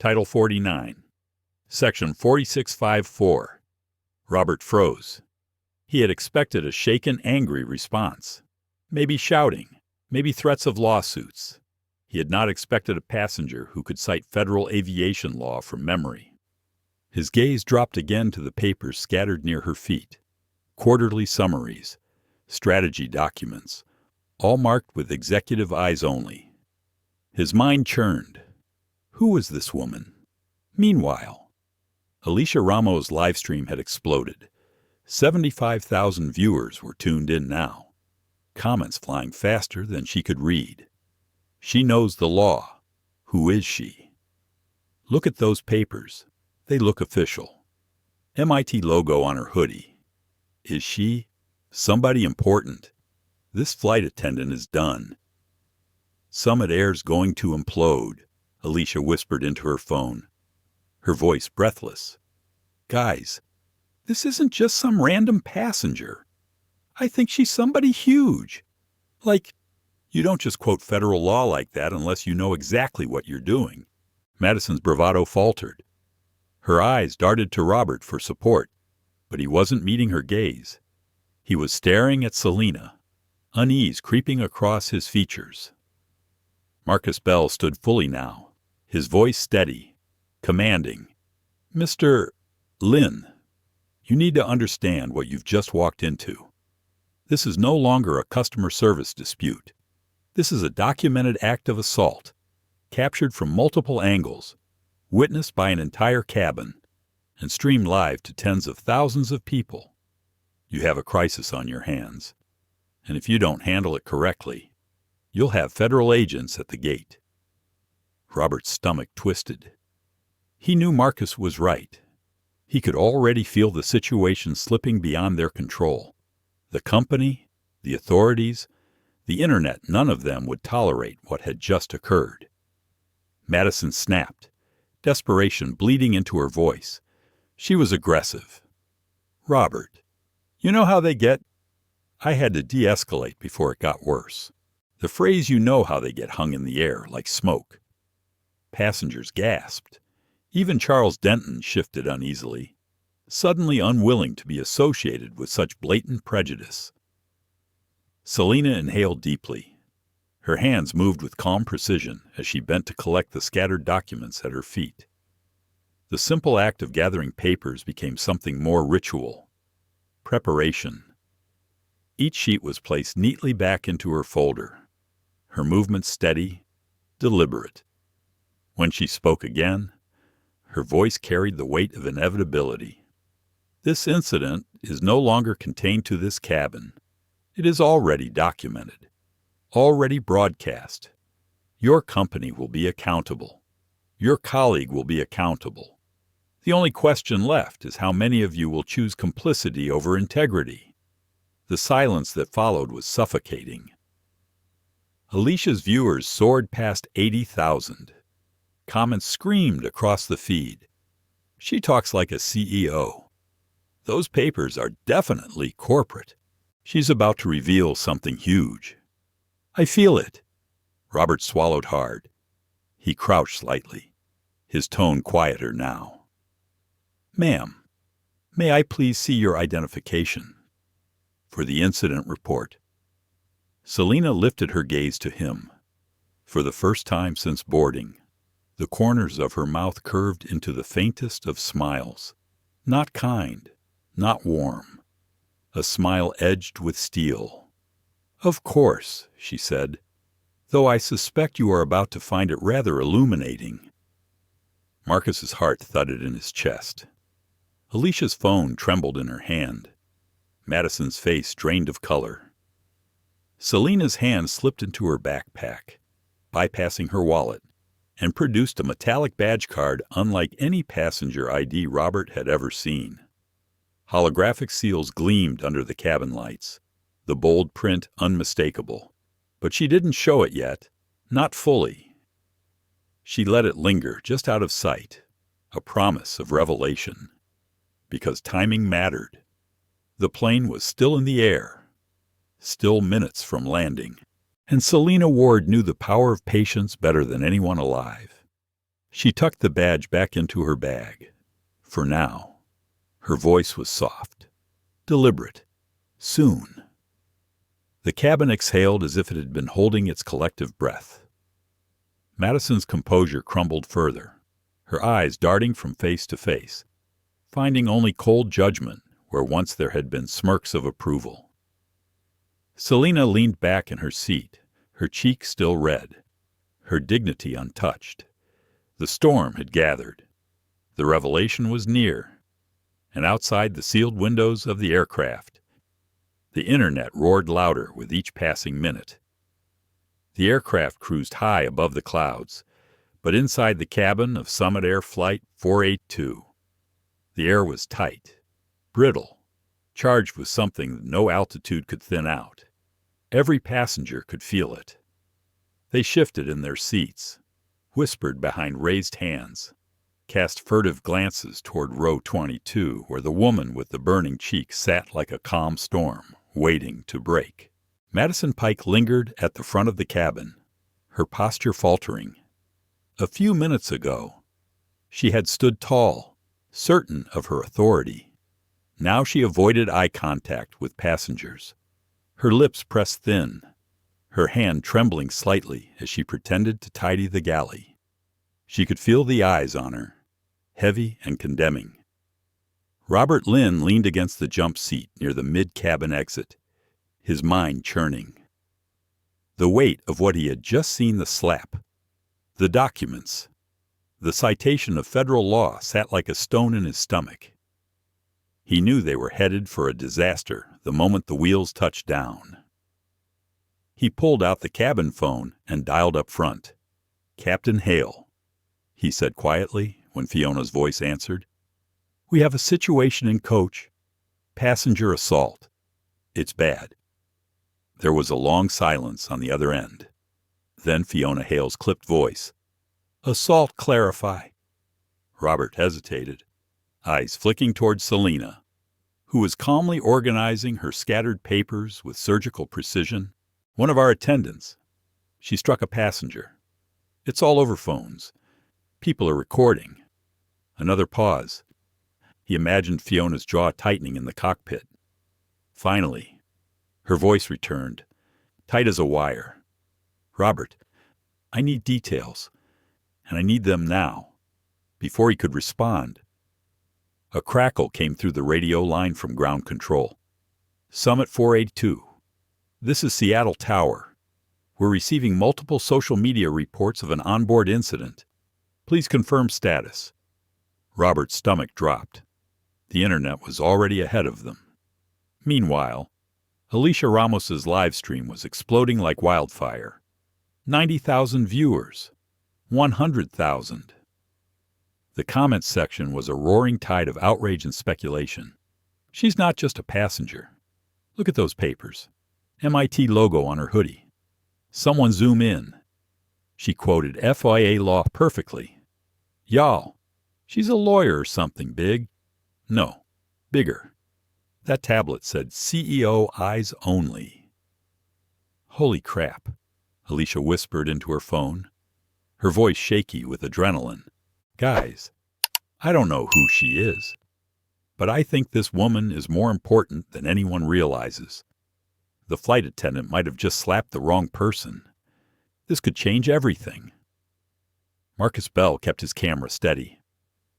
Title 49. Section 4654. Robert froze. He had expected a shaken, angry response. Maybe shouting, maybe threats of lawsuits. He had not expected a passenger who could cite federal aviation law from memory. His gaze dropped again to the papers scattered near her feet. Quarterly summaries, strategy documents, all marked with executive eyes only. His mind churned. Who was this woman? Meanwhile, Alicia Ramos' livestream had exploded. 75,000 viewers were tuned in now, comments flying faster than she could read. She knows the law. Who is she? Look at those papers. They look official. MIT logo on her hoodie. Is she somebody important? This flight attendant is done. Summit Air's going to implode, Alicia whispered into her phone, her voice breathless. Guys, this isn't just some random passenger. I think she's somebody huge. Like, you don't just quote federal law like that unless you know exactly what you're doing. Madison's bravado faltered. Her eyes darted to Robert for support, but he wasn't meeting her gaze. He was staring at Selena, unease creeping across his features. Marcus Bell stood fully now, his voice steady, commanding. Mr. Lynn, you need to understand what you've just walked into. This is no longer a customer service dispute. This is a documented act of assault, captured from multiple angles, witnessed by an entire cabin, and streamed live to tens of thousands of people. You have a crisis on your hands, and if you don't handle it correctly, you'll have federal agents at the gate. Robert's stomach twisted. He knew Marcus was right. He could already feel the situation slipping beyond their control. The company, the authorities, the internet, none of them would tolerate what had just occurred. Madison snapped, desperation bleeding into her voice. She was aggressive. Robert, you know how they get? I had to de-escalate before it got worse. The phrase you know how they get hung in the air like smoke. Passengers gasped. Even Charles Denton shifted uneasily, suddenly unwilling to be associated with such blatant prejudice. Selena inhaled deeply. Her hands moved with calm precision as she bent to collect the scattered documents at her feet. The simple act of gathering papers became something more ritual. Preparation. Each sheet was placed neatly back into her folder, her movements steady, deliberate. When she spoke again, her voice carried the weight of inevitability. This incident is no longer contained to this cabin. It is already documented, already broadcast. Your company will be accountable. Your colleague will be accountable. The only question left is how many of you will choose complicity over integrity. The silence that followed was suffocating. Alicia's viewers soared past 80,000. Comments screamed across the feed. She talks like a CEO. Those papers are definitely corporate. She's about to reveal something huge. I feel it. Robert swallowed hard. He crouched slightly, his tone quieter now. Ma'am, may I please see your identification? For the incident report. Selena lifted her gaze to him. For the first time since boarding, the corners of her mouth curved into the faintest of smiles. Not kind, not warm. A smile edged with steel. Of course, she said, though I suspect you are about to find it rather illuminating. Marcus's heart thudded in his chest. Alicia's phone trembled in her hand. Madison's face drained of color. Selena's hand slipped into her backpack, bypassing her wallet, and produced a metallic badge card unlike any passenger ID Robert had ever seen. Holographic seals gleamed under the cabin lights, the bold print unmistakable. But she didn't show it yet, not fully. She let it linger just out of sight, a promise of revelation. Because timing mattered. The plane was still in the air, still minutes from landing, and Selena Ward knew the power of patience better than anyone alive. She tucked the badge back into her bag. For now. Her voice was soft, deliberate, soon. The cabin exhaled as if it had been holding its collective breath. Madison's composure crumbled further, her eyes darting from face to face, finding only cold judgment where once there had been smirks of approval. Selena leaned back in her seat, her cheek still red, her dignity untouched. The storm had gathered. The revelation was near. And outside the sealed windows of the aircraft, the internet roared louder with each passing minute. The aircraft cruised high above the clouds, but inside the cabin of Summit Air Flight 482, the air was tight, brittle, charged with something that no altitude could thin out. Every passenger could feel it. They shifted in their seats, whispered behind raised hands, cast furtive glances toward row 22, where the woman with the burning cheek sat like a calm storm, waiting to break. Madison Pike lingered at the front of the cabin, her posture faltering. A few minutes ago, she had stood tall, certain of her authority. Now she avoided eye contact with passengers, her lips pressed thin, her hand trembling slightly as she pretended to tidy the galley. She could feel the eyes on her, heavy and condemning. Robert Lynn leaned against the jump seat near the mid-cabin exit, his mind churning. The weight of what he had just seen the slap, the documents, the citation of federal law sat like a stone in his stomach. He knew they were headed for a disaster the moment the wheels touched down. He pulled out the cabin phone and dialed up front. "Captain Hale," he said quietly when Fiona's voice answered. "We have a situation in coach. Passenger assault. It's bad." There was a long silence on the other end. Then Fiona Hale's clipped voice. "Assault, clarify." Robert hesitated, eyes flicking toward Selena, who was calmly organizing her scattered papers with surgical precision. "One of our attendants. She struck a passenger. It's all over phones. People are recording." Another pause. He imagined Fiona's jaw tightening in the cockpit. Finally, her voice returned, tight as a wire. "Robert, I need details, and I need them now." Before he could respond, a crackle came through the radio line from ground control. "Summit 482. This is Seattle Tower. We're receiving multiple social media reports of an onboard incident. Please confirm status." Robert's stomach dropped. The internet was already ahead of them. Meanwhile, Alicia Ramos's live stream was exploding like wildfire. 90,000 viewers. 100,000. The comments section was a roaring tide of outrage and speculation. She's not just a passenger. Look at those papers. MIT logo on her hoodie. Someone zoom in. She quoted FIA law perfectly. Y'all, she's a lawyer or something big. No, bigger. That tablet said CEO eyes only. Holy crap, Alicia whispered into her phone, her voice shaky with adrenaline. Guys, I don't know who she is, but I think this woman is more important than anyone realizes. The flight attendant might have just slapped the wrong person. This could change everything. Marcus Bell kept his camera steady,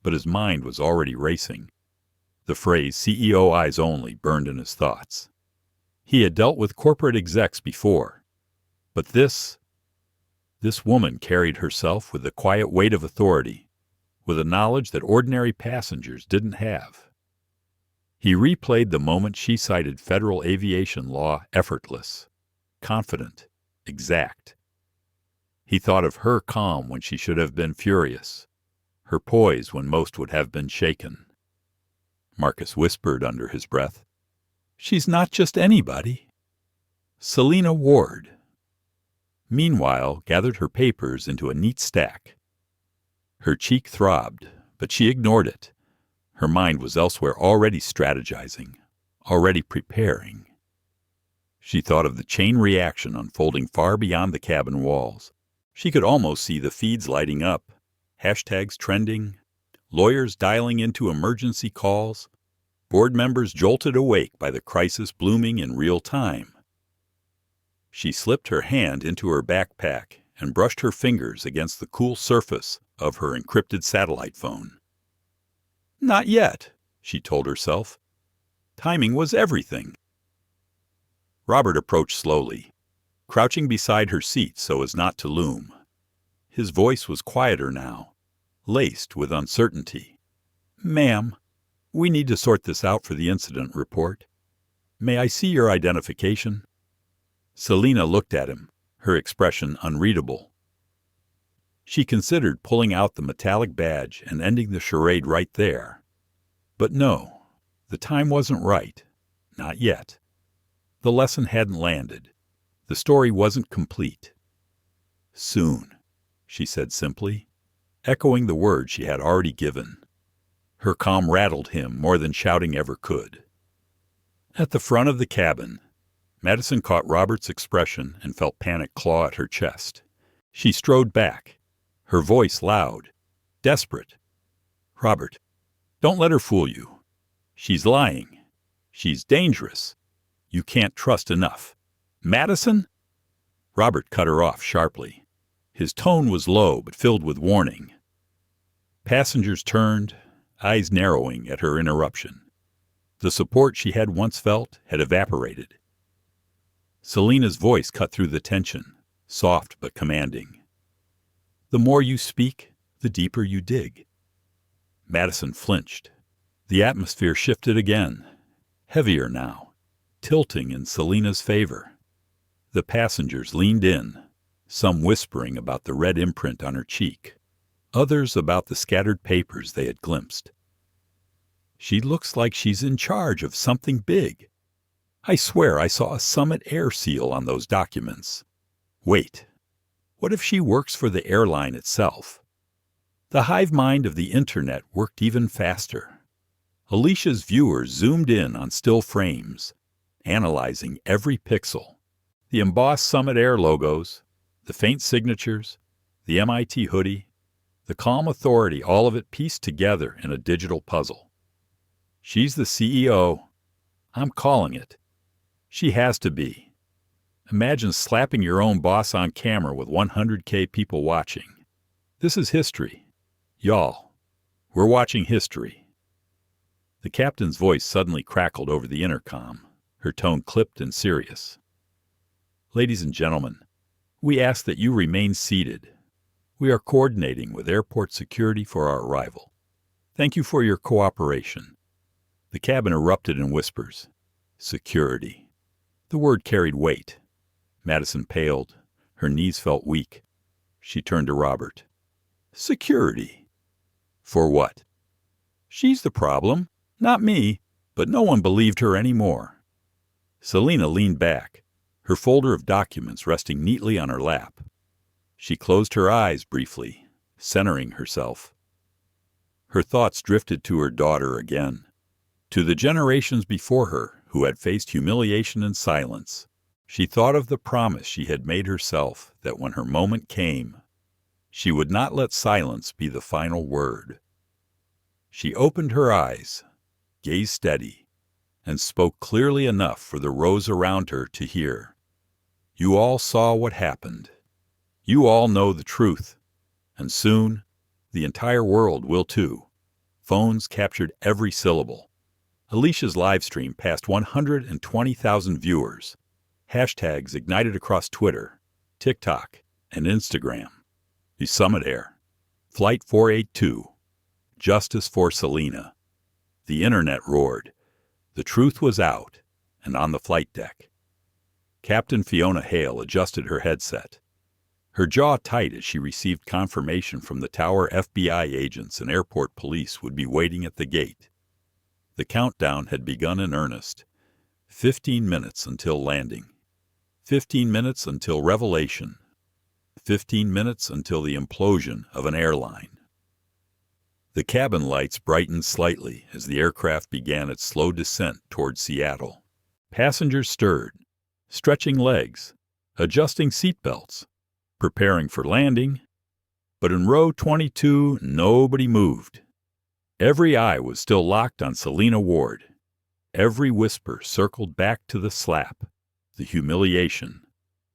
but his mind was already racing. The phrase CEO eyes only burned in his thoughts. He had dealt with corporate execs before, but this woman carried herself with the quiet weight of authority, with a knowledge that ordinary passengers didn't have. He replayed the moment she cited federal aviation law effortless, confident, exact. He thought of her calm when she should have been furious, her poise when most would have been shaken. Marcus whispered under his breath, "She's not just anybody. Selena Ward." Meanwhile, gathered her papers into a neat stack. Her cheek throbbed, but she ignored it. Her mind was elsewhere, already strategizing, already preparing. She thought of the chain reaction unfolding far beyond the cabin walls. She could almost see the feeds lighting up, hashtags trending, lawyers dialing into emergency calls, board members jolted awake by the crisis blooming in real time. She slipped her hand into her backpack and brushed her fingers against the cool surface of her encrypted satellite phone. Not yet, she told herself. Timing was everything. Robert approached slowly, crouching beside her seat so as not to loom. His voice was quieter now, laced with uncertainty. "Ma'am, we need to sort this out for the incident report. May I see your identification?" Selena looked at him, her expression unreadable. She considered pulling out the metallic badge and ending the charade right there. But no, the time wasn't right. Not yet. The lesson hadn't landed. The story wasn't complete. "Soon," she said simply, echoing the word she had already given. Her calm rattled him more than shouting ever could. At the front of the cabin, Madison caught Robert's expression and felt panic claw at her chest. She strode back, her voice loud, desperate. "Robert, don't let her fool you. She's lying. She's dangerous. You can't trust enough." "Madison?" Robert cut her off sharply. His tone was low but filled with warning. Passengers turned, eyes narrowing at her interruption. The support she had once felt had evaporated. Selena's voice cut through the tension, soft but commanding. "The more you speak, the deeper you dig." Madison flinched. The atmosphere shifted again, heavier now, tilting in Selena's favor. The passengers leaned in, some whispering about the red imprint on her cheek, others about the scattered papers they had glimpsed. "She looks like she's in charge of something big. I swear I saw a Summit Air seal on those documents. Wait, what if she works for the airline itself?" The hive mind of the internet worked even faster. Alicia's viewers zoomed in on still frames, analyzing every pixel. The embossed Summit Air logos, the faint signatures, the MIT hoodie, the calm authority, all of it pieced together in a digital puzzle. She's the CEO. I'm calling it. She has to be. Imagine slapping your own boss on camera with 100K people watching. This is history. Y'all, we're watching history. The captain's voice suddenly crackled over the intercom, her tone clipped and serious. "Ladies and gentlemen, we ask that you remain seated. We are coordinating with airport security for our arrival. Thank you for your cooperation." The cabin erupted in whispers. Security. The word carried weight. Madison paled. Her knees felt weak. She turned to Robert. "Security. For what? She's the problem, not me, but no one believed her anymore. Selena leaned back, her folder of documents resting neatly on her lap. She closed her eyes briefly, centering herself. Her thoughts drifted to her daughter again, to the generations before her who had faced humiliation in silence. She thought of the promise she had made herself that when her moment came, she would not let silence be the final word. She opened her eyes, gazed steady, and spoke clearly enough for the rows around her to hear. You all saw what happened. You all know the truth. And soon, the entire world will too. Phones captured every syllable. Alicia's live stream passed 120,000 viewers. Hashtags ignited across Twitter, TikTok, and Instagram. The Summit Air. Flight 482. Justice for Selena. The internet roared. The truth was out and on the flight deck. Captain Fiona Hale adjusted her headset, her jaw tight as she received confirmation from the tower FBI agents and airport police would be waiting at the gate. The countdown had begun in earnest. 15 minutes until landing. 15 minutes until revelation. 15 minutes until the implosion of an airline. The cabin lights brightened slightly as the aircraft began its slow descent toward Seattle. Passengers stirred, stretching legs, adjusting seatbelts, preparing for landing. But in row 22, nobody moved. Every eye was still locked on Selena Ward. Every whisper circled back to the slap, the humiliation,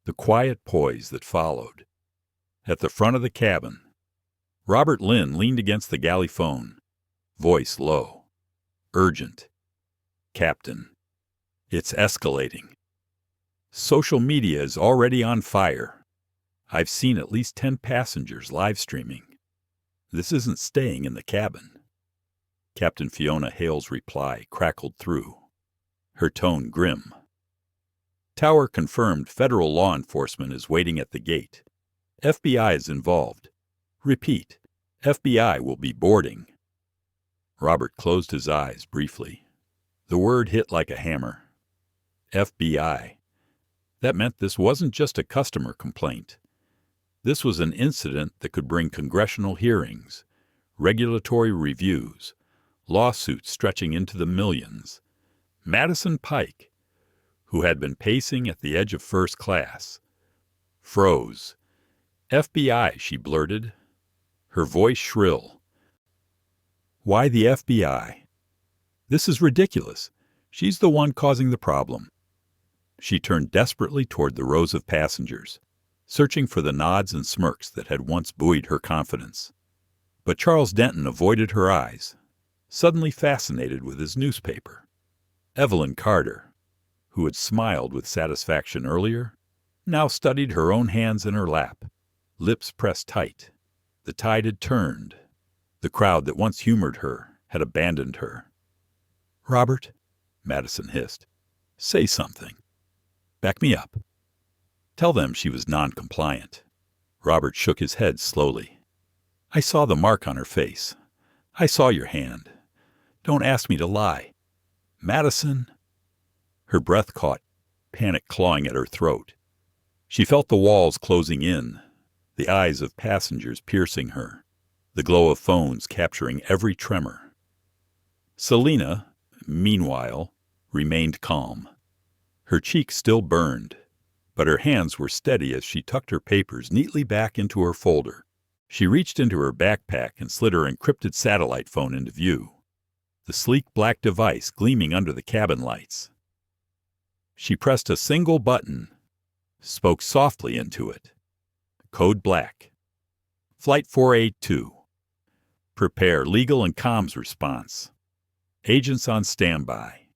the quiet poise that followed. At the front of the cabin, Robert Lynn leaned against the galley phone, voice low, urgent. Captain, it's escalating. Social media is already on fire. I've seen at least 10 passengers live streaming. This isn't staying in the cabin. Captain Fiona Hale's reply crackled through, her tone grim. Tower confirmed federal law enforcement is waiting at the gate. FBI is involved. Repeat, FBI will be boarding. Robert closed his eyes briefly. The word hit like a hammer. FBI. That meant this wasn't just a customer complaint. This was an incident that could bring congressional hearings, regulatory reviews, lawsuits stretching into the millions. Madison Pike, who had been pacing at the edge of first class, froze. FBI, she blurted, her voice shrill. Why the FBI? This is ridiculous. She's the one causing the problem. She turned desperately toward the rows of passengers, searching for the nods and smirks that had once buoyed her confidence. But Charles Denton avoided her eyes, suddenly fascinated with his newspaper. Evelyn Carter, who had smiled with satisfaction earlier, now studied her own hands in her lap, lips pressed tight. The tide had turned. The crowd that once humored her had abandoned her. Robert, Madison hissed, say something. Back me up. Tell them she was non-compliant. Robert shook his head slowly. I saw the mark on her face. I saw your hand. Don't ask me to lie. Madison. Her breath caught, panic clawing at her throat. She felt the walls closing in, the eyes of passengers piercing her, the glow of phones capturing every tremor. Selena, meanwhile, remained calm. Her cheeks still burned, but her hands were steady as she tucked her papers neatly back into her folder. She reached into her backpack and slid her encrypted satellite phone into view, the sleek black device gleaming under the cabin lights. She pressed a single button, spoke softly into it. Code black. Flight 482. Prepare legal and comms response. Agents on standby.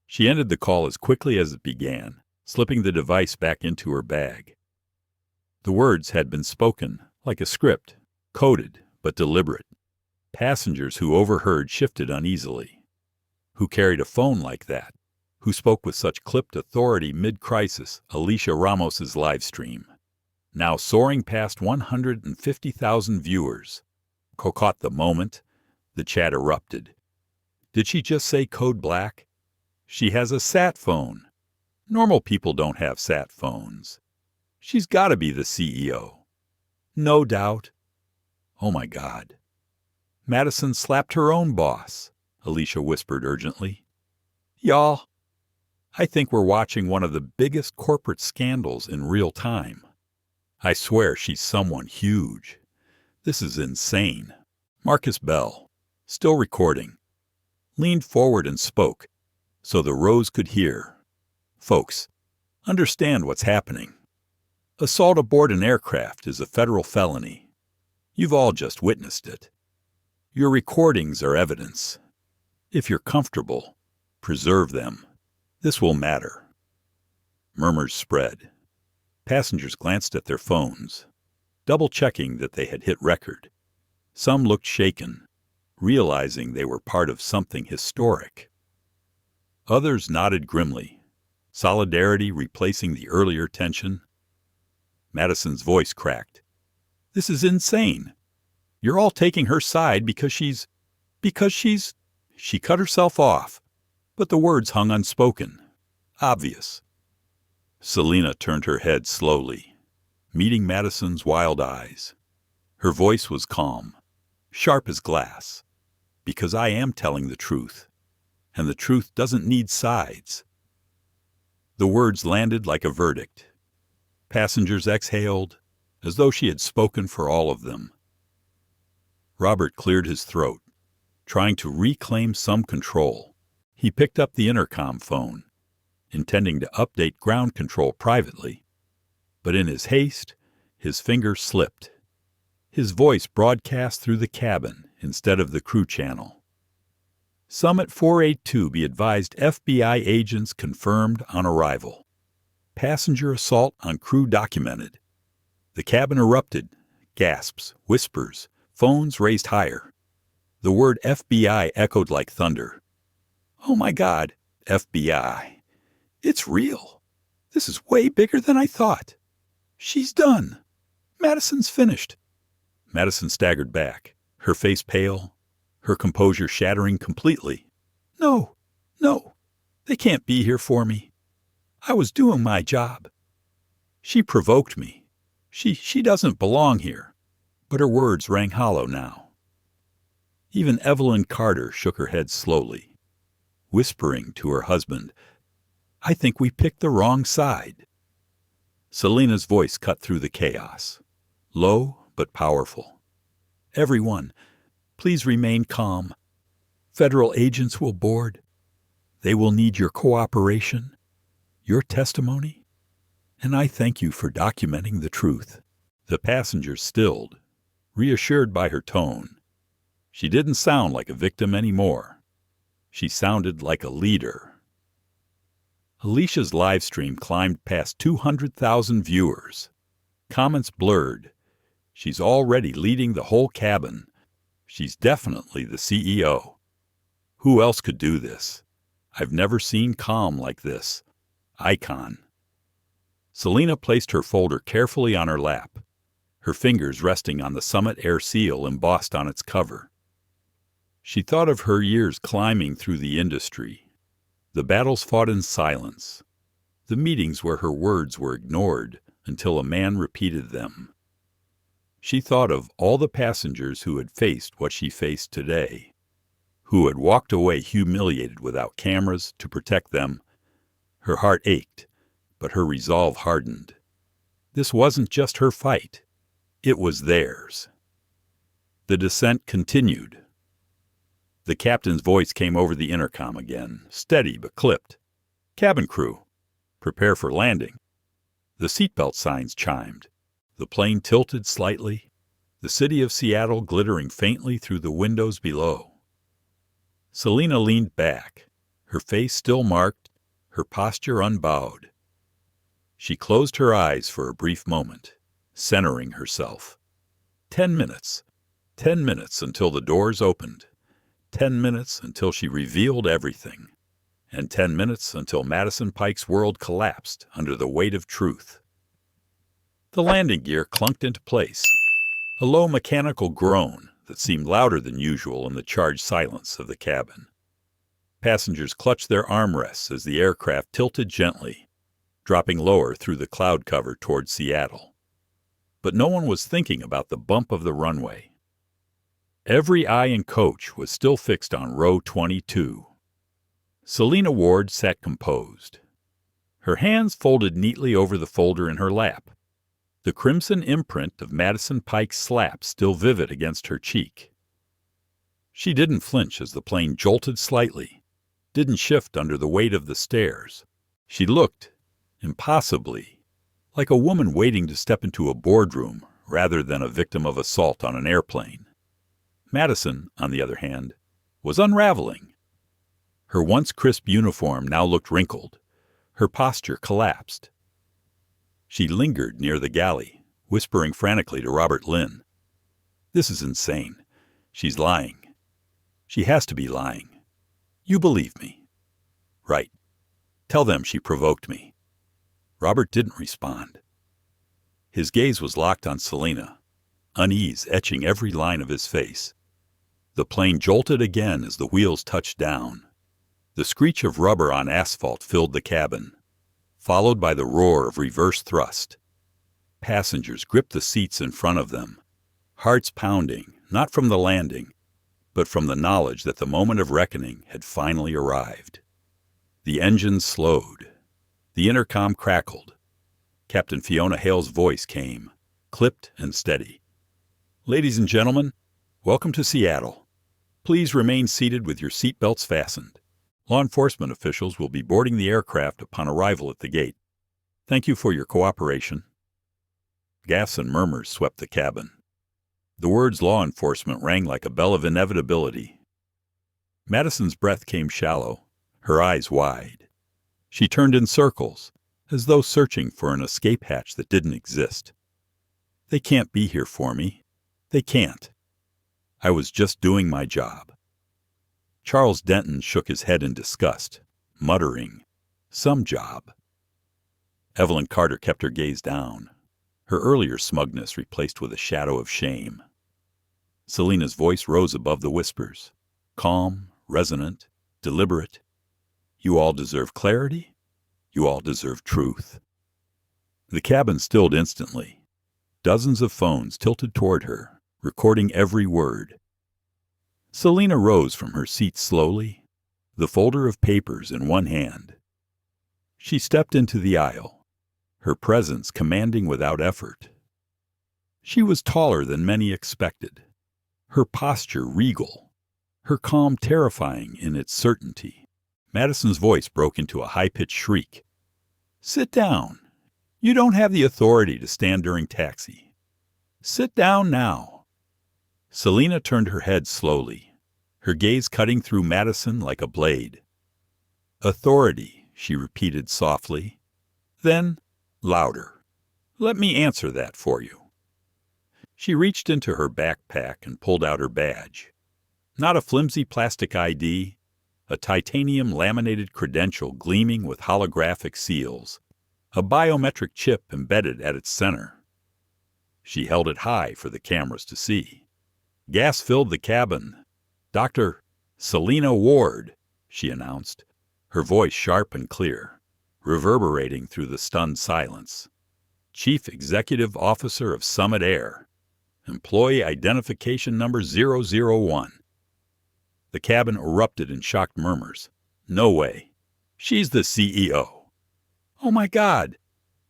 She ended the call as quickly as it began, slipping the device back into her bag. The words had been spoken like a script, coded but deliberate. Passengers who overheard shifted uneasily. Who carried a phone like that? Who spoke with such clipped authority mid-crisis? Alicia Ramos's live stream, now soaring past 150,000 viewers. Caught the moment. The chat erupted. Did she just say code black? She has a sat phone. Normal people don't have sat phones. She's got to be the CEO. No doubt. Oh my God. Madison slapped her own boss, Alicia whispered urgently. Y'all, I think we're watching one of the biggest corporate scandals in real time. I swear she's someone huge. This is insane. Marcus Bell, still recording, leaned forward and spoke so the Rose could hear. Folks, understand what's happening. Assault aboard an aircraft is a federal felony. You've all just witnessed it. Your recordings are evidence. If you're comfortable, preserve them. This will matter. Murmurs spread. Passengers glanced at their phones, double-checking that they had hit record. Some looked shaken, realizing they were part of something historic. Others nodded grimly, solidarity replacing the earlier tension. Madison's voice cracked. This is insane. You're all taking her side because she's... She cut herself off, but the words hung unspoken, obvious. Selena turned her head slowly, meeting Madison's wild eyes. Her voice was calm, sharp as glass, because I am telling the truth, and the truth doesn't need sides. The words landed like a verdict. Passengers exhaled, as though she had spoken for all of them. Robert cleared his throat, trying to reclaim some control. He picked up the intercom phone, intending to update ground control privately, but in his haste, his finger slipped. His voice broadcast through the cabin instead of the crew channel. Summit 482 be advised FBI agents confirmed on arrival. Passenger assault on crew documented. The cabin erupted, gasps, whispers, phones raised higher. The word FBI echoed like thunder. Oh my God, FBI. It's real. This is way bigger than I thought. She's done. Madison's finished. Madison staggered back, her face pale, her composure shattering completely. No, they can't be here for me. I was doing my job. She provoked me. She doesn't belong here. But her words rang hollow now. Even Evelyn Carter shook her head slowly, whispering to her husband, I think we picked the wrong side. Selena's voice cut through the chaos, low but powerful. Everyone, please remain calm. Federal agents will board. They will need your cooperation, your testimony, and I thank you for documenting the truth. The passengers stilled, reassured by her tone. She didn't sound like a victim anymore. She sounded like a leader. Alicia's live stream climbed past 200,000 viewers. Comments blurred. She's already leading the whole cabin. She's definitely the CEO. Who else could do this? I've never seen calm like this. Icon. Selena placed her folder carefully on her lap, her fingers resting on the Summit Air seal embossed on its cover. She thought of her years climbing through the industry, the battles fought in silence, the meetings where her words were ignored until a man repeated them. She thought of all the passengers who had faced what she faced today, who had walked away humiliated without cameras to protect them. Her heart ached, but her resolve hardened. This wasn't just her fight. It was theirs. The descent continued. The captain's voice came over the intercom again, steady but clipped. Cabin crew, prepare for landing. The seatbelt signs chimed. The plane tilted slightly, the city of Seattle glittering faintly through the windows below. Selena leaned back, her face still marked, her posture unbowed. She closed her eyes for a brief moment, centering herself. 10 minutes. 10 minutes until the doors opened. 10 minutes until she revealed everything. And 10 minutes until Madison Pike's world collapsed under the weight of truth. The landing gear clunked into place. A low mechanical groan, the that seemed louder than usual in the charged silence of the cabin. Passengers clutched their armrests as the aircraft tilted gently, dropping lower through the cloud cover toward Seattle. But no one was thinking about the bump of the runway. Every eye in coach was still fixed on row 22. Selena Ward sat composed, her hands folded neatly over the folder in her lap, the crimson imprint of Madison Pike's slap still vivid against her cheek. She didn't flinch as the plane jolted slightly, didn't shift under the weight of the stairs. She looked, impossibly, like a woman waiting to step into a boardroom rather than a victim of assault on an airplane. Madison, on the other hand, was unraveling. Her once crisp uniform now looked wrinkled. Her posture collapsed. She lingered near the galley, whispering frantically to Robert Lynn. "This is insane. She's lying. She has to be lying. You believe me." "Right. Tell them she provoked me." Robert didn't respond. His gaze was locked on Selena, unease etching every line of his face. The plane jolted again as the wheels touched down. The screech of rubber on asphalt filled the cabin, followed by the roar of reverse thrust. Passengers gripped the seats in front of them, hearts pounding, not from the landing, but from the knowledge that the moment of reckoning had finally arrived. The engines slowed. The intercom crackled. Captain Fiona Hale's voice came, clipped and steady. "Ladies and gentlemen, welcome to Seattle. Please remain seated with your seatbelts fastened. Law enforcement officials will be boarding the aircraft upon arrival at the gate. Thank you for your cooperation." Gasps and murmurs swept the cabin. The words law enforcement rang like a bell of inevitability. Madison's breath came shallow, her eyes wide. She turned in circles, as though searching for an escape hatch that didn't exist. "They can't be here for me. They can't. I was just doing my job." Charles Denton shook his head in disgust, muttering, "Some job." Evelyn Carter kept her gaze down, her earlier smugness replaced with a shadow of shame. Selena's voice rose above the whispers, calm, resonant, deliberate. "You all deserve clarity. You all deserve truth." The cabin stilled instantly. Dozens of phones tilted toward her, recording every word. Selena rose from her seat slowly, the folder of papers in one hand. She stepped into the aisle, her presence commanding without effort. She was taller than many expected, her posture regal, her calm terrifying in its certainty. Madison's voice broke into a high-pitched shriek. "Sit down. You don't have the authority to stand during taxi. Sit down now." Selena turned her head slowly, her gaze cutting through Madison like a blade. "Authority," she repeated softly. Then, louder. "Let me answer that for you." She reached into her backpack and pulled out her badge. Not a flimsy plastic ID, a titanium laminated credential gleaming with holographic seals, a biometric chip embedded at its center. She held it high for the cameras to see. Gas filled the cabin. "Dr. Selena Ward," she announced, her voice sharp and clear, reverberating through the stunned silence. "Chief Executive Officer of Summit Air. Employee Identification Number 001. The cabin erupted in shocked murmurs. "No way. She's the CEO." "Oh my God!"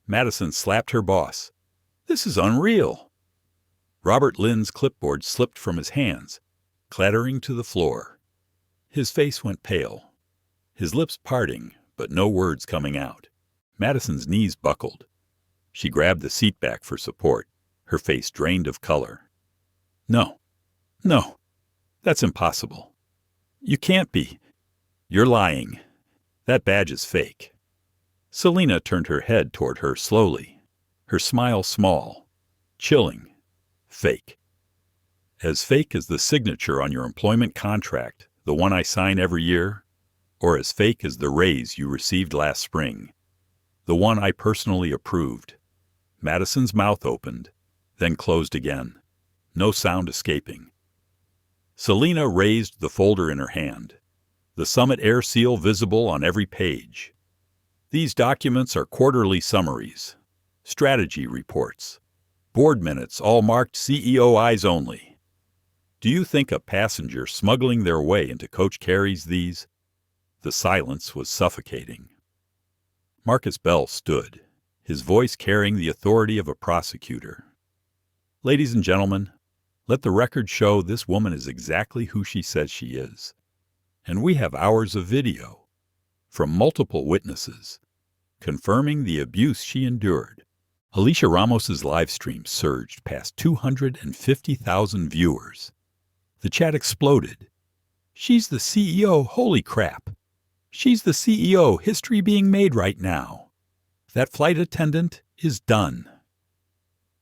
Madison slapped her boss. "This is unreal." Robert Lynn's clipboard slipped from his hands, clattering to the floor. His face went pale, his lips parting, but no words coming out. Madison's knees buckled. She grabbed the seat back for support, her face drained of color. No, that's impossible. You can't be. You're lying. That badge is fake." Selena turned her head toward her slowly, her smile small, chilling. "Fake. As fake as the signature on your employment contract, the one I sign every year, or as fake as the raise you received last spring, the one I personally approved." Madison's mouth opened, then closed again, no sound escaping. Selena raised the folder in her hand, the Summit Air seal visible on every page. These documents are quarterly summaries, strategy reports, board minutes all marked CEO eyes only. Do you think a passenger smuggling their way into coach carries these? The silence was suffocating. Marcus Bell stood, his voice carrying the authority of a prosecutor. Ladies and gentlemen, let the record show this woman is exactly who she says she is. And we have hours of video from multiple witnesses confirming the abuse she endured. Alicia Ramos's live stream surged past 250,000 viewers. The chat exploded. She's the CEO, holy crap. She's the CEO, history being made right now. That flight attendant is done.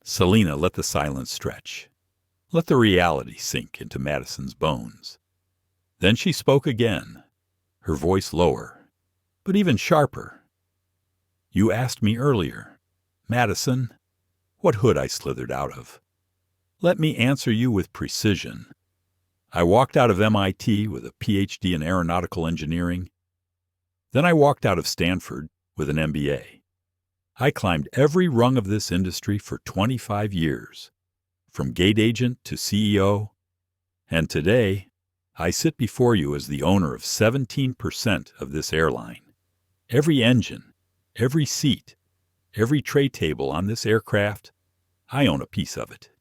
Selena let the silence stretch. Let the reality sink into Madison's bones. Then she spoke again, her voice lower, but even sharper. You asked me earlier, Madison, what hood I slithered out of. Let me answer you with precision. I walked out of MIT with a PhD in aeronautical engineering. Then I walked out of Stanford with an MBA. I climbed every rung of this industry for 25 years, from gate agent to CEO, and today I sit before you as the owner of 17% of this airline. Every engine, every seat, every tray table on this aircraft, I own a piece of it.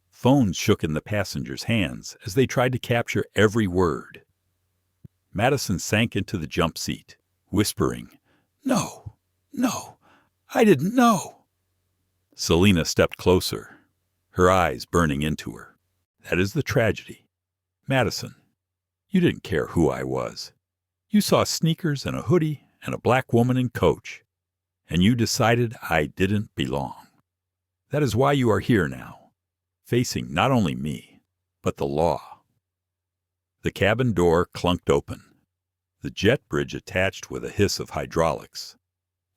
Phones shook in the passengers' hands as they tried to capture every word. Madison sank into the jump seat, whispering, No, I didn't know. Selena stepped closer, her eyes burning into her. That is the tragedy. Madison, you didn't care who I was. You saw sneakers and a hoodie and a black woman in coach, and you decided I didn't belong. That is why you are here now, facing not only me, but the law. The cabin door clunked open. The jet bridge attached with a hiss of hydraulics.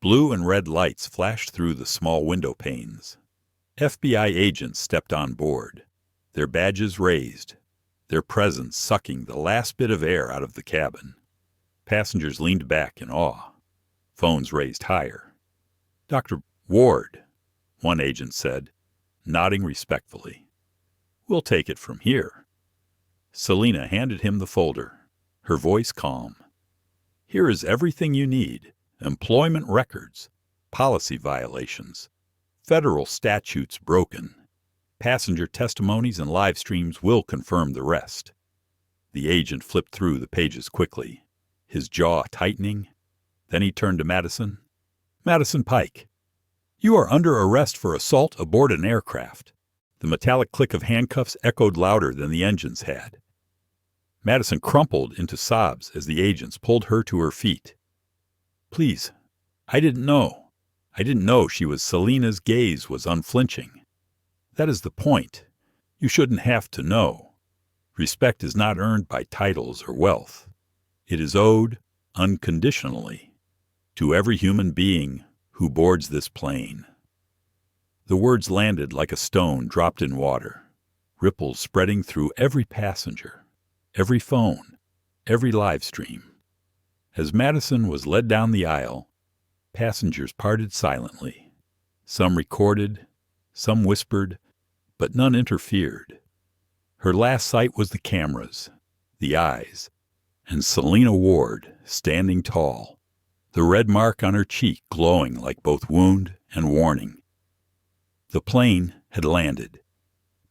Blue and red lights flashed through the small window panes. FBI agents stepped on board, their badges raised, their presence sucking the last bit of air out of the cabin. Passengers leaned back in awe, phones raised higher. Dr. Ward, one agent said, nodding respectfully. We'll take it from here. Selena handed him the folder, her voice calm. Here is everything you need. Employment records, policy violations, federal statutes broken. Passenger testimonies and live streams will confirm the rest. The agent flipped through the pages quickly, his jaw tightening. Then he turned to Madison. Madison Pike, you are under arrest for assault aboard an aircraft. The metallic click of handcuffs echoed louder than the engines had. Madison crumpled into sobs as the agents pulled her to her feet. Please, I didn't know. I didn't know she was. Selena's gaze was unflinching. That is the point. You shouldn't have to know. Respect is not earned by titles or wealth. It is owed unconditionally to every human being who boards this plane. The words landed like a stone dropped in water, ripples spreading through every passenger, every phone, every live stream. As Madison was led down the aisle, passengers parted silently. Some recorded, some whispered, but none interfered. Her last sight was the cameras, the eyes, and Selena Ward standing tall, the red mark on her cheek glowing like both wound and warning. The plane had landed,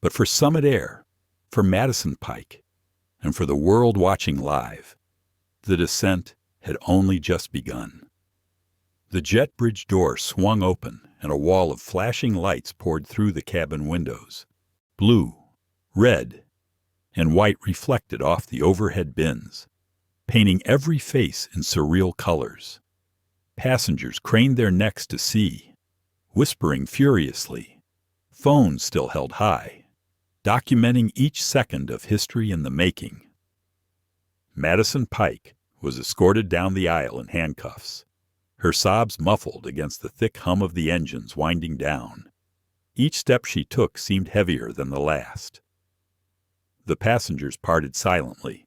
but for Summit Air, for Madison Pike, and for the world watching live, the descent had only just begun. The jet bridge door swung open and a wall of flashing lights poured through the cabin windows. Blue, red, and white reflected off the overhead bins, painting every face in surreal colors. Passengers craned their necks to see, whispering furiously. Phones still held high, documenting each second of history in the making. Madison Pike was escorted down the aisle in handcuffs, her sobs muffled against the thick hum of the engines winding down. Each step she took seemed heavier than the last. The passengers parted silently,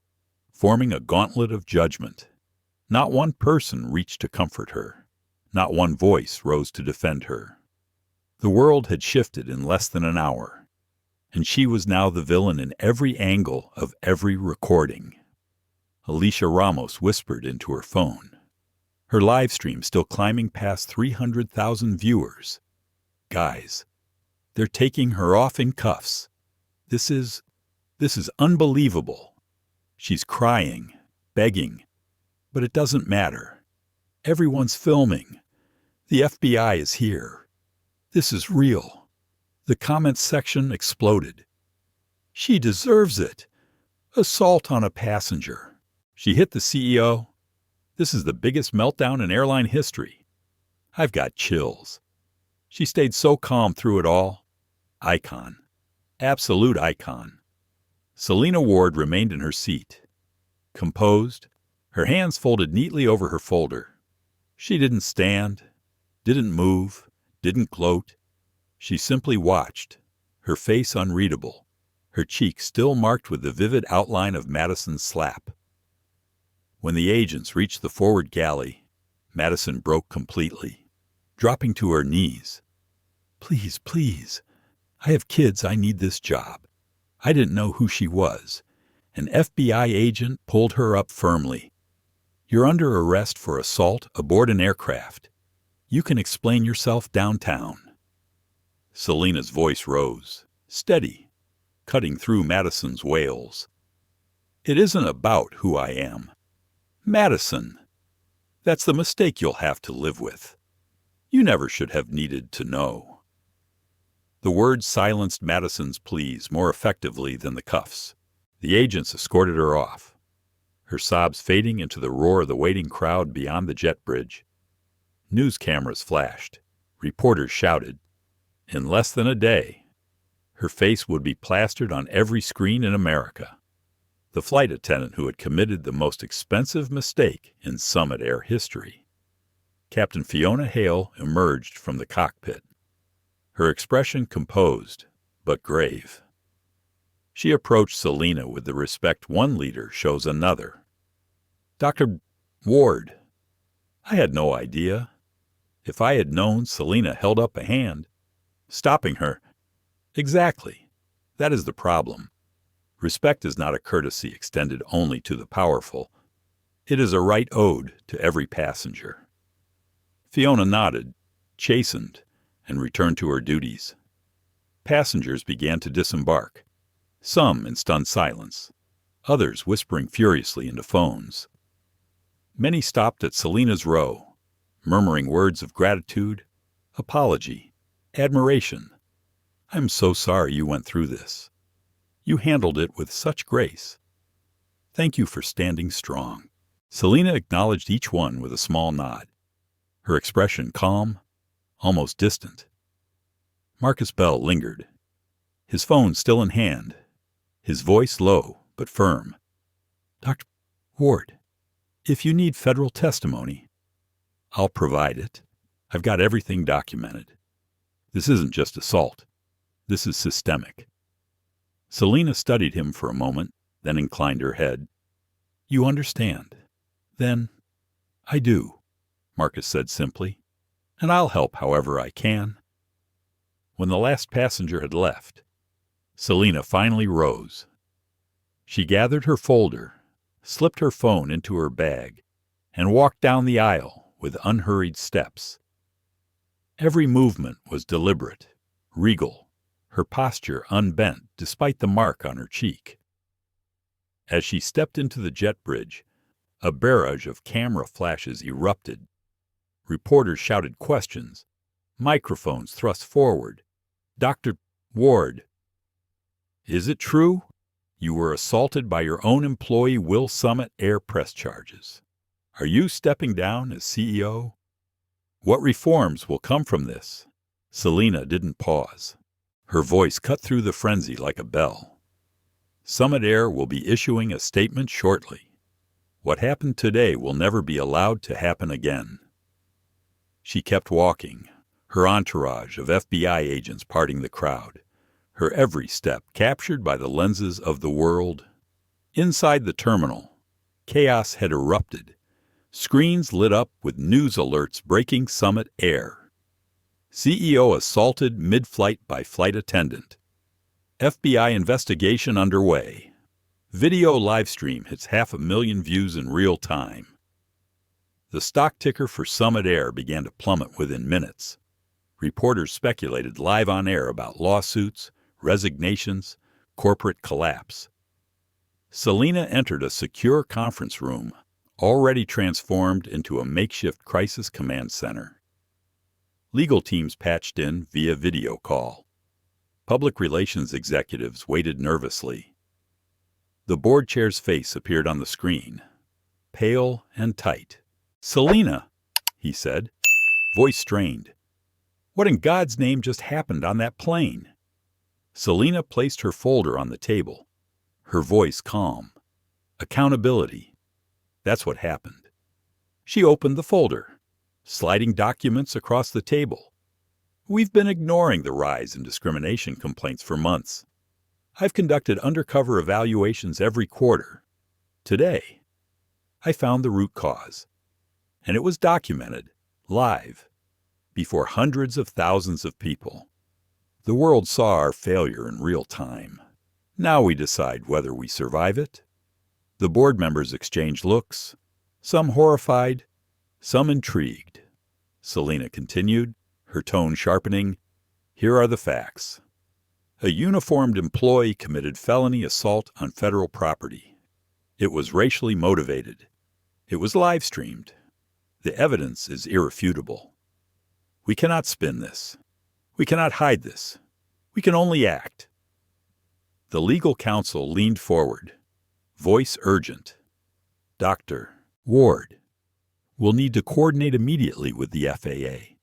forming a gauntlet of judgment. Not one person reached to comfort her. Not one voice rose to defend her. The world had shifted in less than an hour, and she was now the villain in every angle of every recording. Alicia Ramos whispered into her phone, her live stream still climbing past 300,000 viewers. "Guys, they're taking her off in cuffs. This is unbelievable." She's crying, begging, but it doesn't matter. Everyone's filming. The FBI is here. This is real. The comments section exploded. "She deserves it. Assault on a passenger. She hit the CEO. This is the biggest meltdown in airline history. I've got chills." She stayed so calm through it all. Icon. Absolute icon. Selena Ward remained in her seat, composed, her hands folded neatly over her folder. She didn't stand, didn't move, didn't gloat. She simply watched, her face unreadable, her cheek still marked with the vivid outline of Madison's slap. When the agents reached the forward galley, Madison broke completely, dropping to her knees. "Please, please. I have kids. I need this job." I didn't know who she was. An FBI agent pulled her up firmly. "You're under arrest for assault aboard an aircraft. You can explain yourself downtown." Selena's voice rose, steady, cutting through Madison's wails. "It isn't about who I am. Madison, that's the mistake you'll have to live with. You never should have needed to know." The words silenced Madison's pleas more effectively than the cuffs. The agents escorted her off, her sobs fading into the roar of the waiting crowd beyond the jet bridge. News cameras flashed. Reporters shouted. In less than a day, her face would be plastered on every screen in America. The flight attendant who had committed the most expensive mistake in Summit Air history. Captain Fiona Hale emerged from the cockpit, her expression composed but grave. She approached Selena with the respect one leader shows another. "Dr. Ward, I had no idea. If I had known," Selena held up a hand, stopping her. "Exactly. That is the problem. Respect is not a courtesy extended only to the powerful. It is a right owed to every passenger." Fiona nodded, chastened, and returned to her duties. Passengers began to disembark, some in stunned silence, others whispering furiously into phones. Many stopped at Selena's row, murmuring words of gratitude, apology, admiration. "I'm so sorry you went through this. You handled it with such grace. Thank you for standing strong." Selena acknowledged each one with a small nod, her expression calm, almost distant. Marcus Bell lingered, his phone still in hand, his voice low but firm. "Dr. Ward, if you need federal testimony, I'll provide it. I've got everything documented. This isn't just assault. This is systemic." Selena studied him for a moment, then inclined her head. "You understand. Then, I do," Marcus said simply, "and I'll help however I can." When the last passenger had left, Selena finally rose. She gathered her folder, slipped her phone into her bag, and walked down the aisle with unhurried steps. Every movement was deliberate, regal, her posture unbent despite the mark on her cheek. As she stepped into the jet bridge, a barrage of camera flashes erupted. Reporters shouted questions, microphones thrust forward. "Dr. Ward, is it true? You were assaulted by your own employee Will Summit Air press charges. Are you stepping down as CEO? What reforms will come from this?" Selena didn't pause. Her voice cut through the frenzy like a bell. "Summit Air will be issuing a statement shortly. What happened today will never be allowed to happen again." She kept walking, her entourage of FBI agents parting the crowd, her every step captured by the lenses of the world. Inside the terminal, chaos had erupted. Screens lit up with news alerts breaking Summit Air. CEO assaulted mid-flight by flight attendant. FBI investigation underway. Video livestream hits 500,000 views in real time. The stock ticker for Summit Air began to plummet within minutes. Reporters speculated live on air about lawsuits, resignations, corporate collapse. Selena entered a secure conference room, already transformed into a makeshift crisis command center. Legal teams patched in via video call. Public relations executives waited nervously. The board chair's face appeared on the screen, pale and tight. "Selena," he said, voice strained. "What in God's name just happened on that plane?" Selena placed her folder on the table, her voice calm. Accountability. That's what happened. She opened the folder, sliding documents across the table. "We've been ignoring the rise in discrimination complaints for months. I've conducted undercover evaluations every quarter. Today, I found the root cause. And it was documented, live, before hundreds of thousands of people. The world saw our failure in real time. Now we decide whether we survive it." The board members exchanged looks, some horrified, some intrigued. Selena continued, her tone sharpening. "Here are the facts. A uniformed employee committed felony assault on federal property. It was racially motivated. It was live-streamed. The evidence is irrefutable. We cannot spin this. We cannot hide this. We can only act." The legal counsel leaned forward, voice urgent. "Dr. Ward, we'll need to coordinate immediately with the FAA,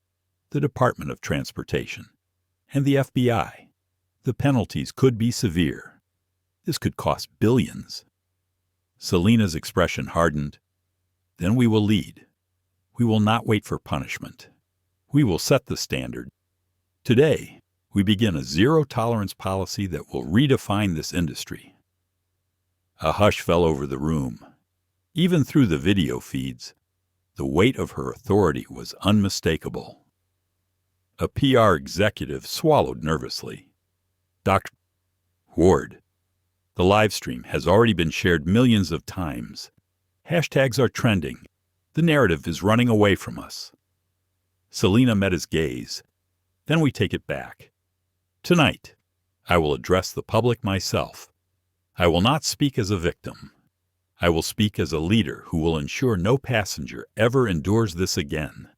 the Department of Transportation, and the FBI. The penalties could be severe. This could cost billions." Selena's expression hardened. "Then we will lead. We will not wait for punishment. We will set the standard. Today, we begin a zero-tolerance policy that will redefine this industry." A hush fell over the room. Even through the video feeds, the weight of her authority was unmistakable. A PR executive swallowed nervously. "Dr. Ward, the live stream has already been shared millions of times. Hashtags are trending. The narrative is running away from us." Selena met his gaze. "Then we take it back. Tonight, I will address the public myself. I will not speak as a victim. I will speak as a leader who will ensure no passenger ever endures this again.